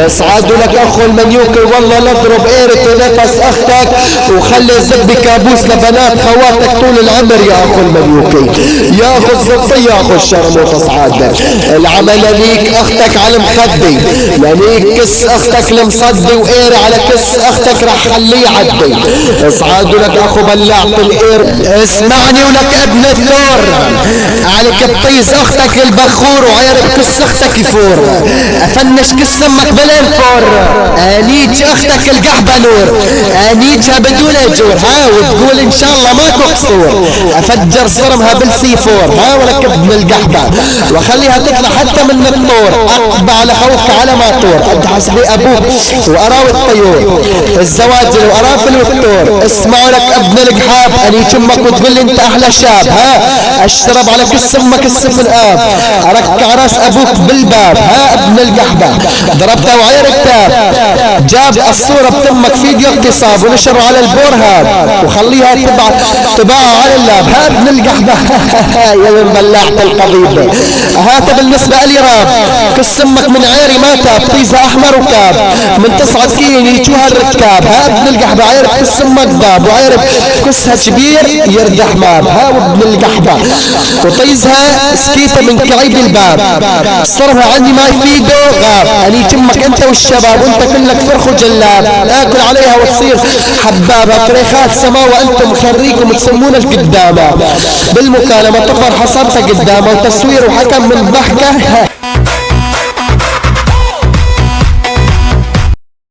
اصعدوا لك اخو المنيوكي والله نضرب قيرة نفس اختك وخلي زب كابوس لبنات خواتك طول العمر يا اخو المنيوكي يا اخو الزبطي يا اخو الشرموط. اصعد العمل لنيك اختك على المخدي لنيك كس اختك المصدي وقيرة على كس اختك رح خليه عدي. اصعدوا لك اخو بلعت القير اسمعني ولك ابن الثور عليك بطيز اختك البخور وعيرب كس اختك يفور. افنش كس امك بالانفور انيج اختك القحبة نور انيجها بدون اجور ها وتقول ان شاء الله ماكو قصور. افجر صرمها بالسيفور ها ولك ابن القحبة واخليها تطلع حتى من الطور. اقبع على خوفك على ما طور ادعس بي ابوك واراوي الطيور الزواجل وارافل والطور. اسمعوا لك ابن القحاب اني امك وتقول لي انت احلى شاب ها اشرب على كس امك السفن اب اركع راس ابوك بالباب ها ابن القحبة ضربته وعير التاب جاب الصورة بتمك فيديو اغتصاب ونشره على البورهاب وخليها تباع على اللاب ها ابن القحبة يا من بلعت القضيب. هات بالنسبة لي راب كس امك من عيري ما تاب طيزها احمر وكاب من تصعد فيني يجوها الركاب ها ابن القحبة عيرب كس امك ضاب وعيرب كسها كبير يردح ماب ها وابن القحبة وطيزها سكيتة من كعيب الباب صرها عني ما يفيده غاب اني تمك انت والشباب وانت كلك فرخ وجلاب اكل عليها وتصير حبابة فريخات سما وانتم خريكم تسمونش قدامها بالمكالمة طفر حصرتها قدامه وتصوير وحكم من ضحكة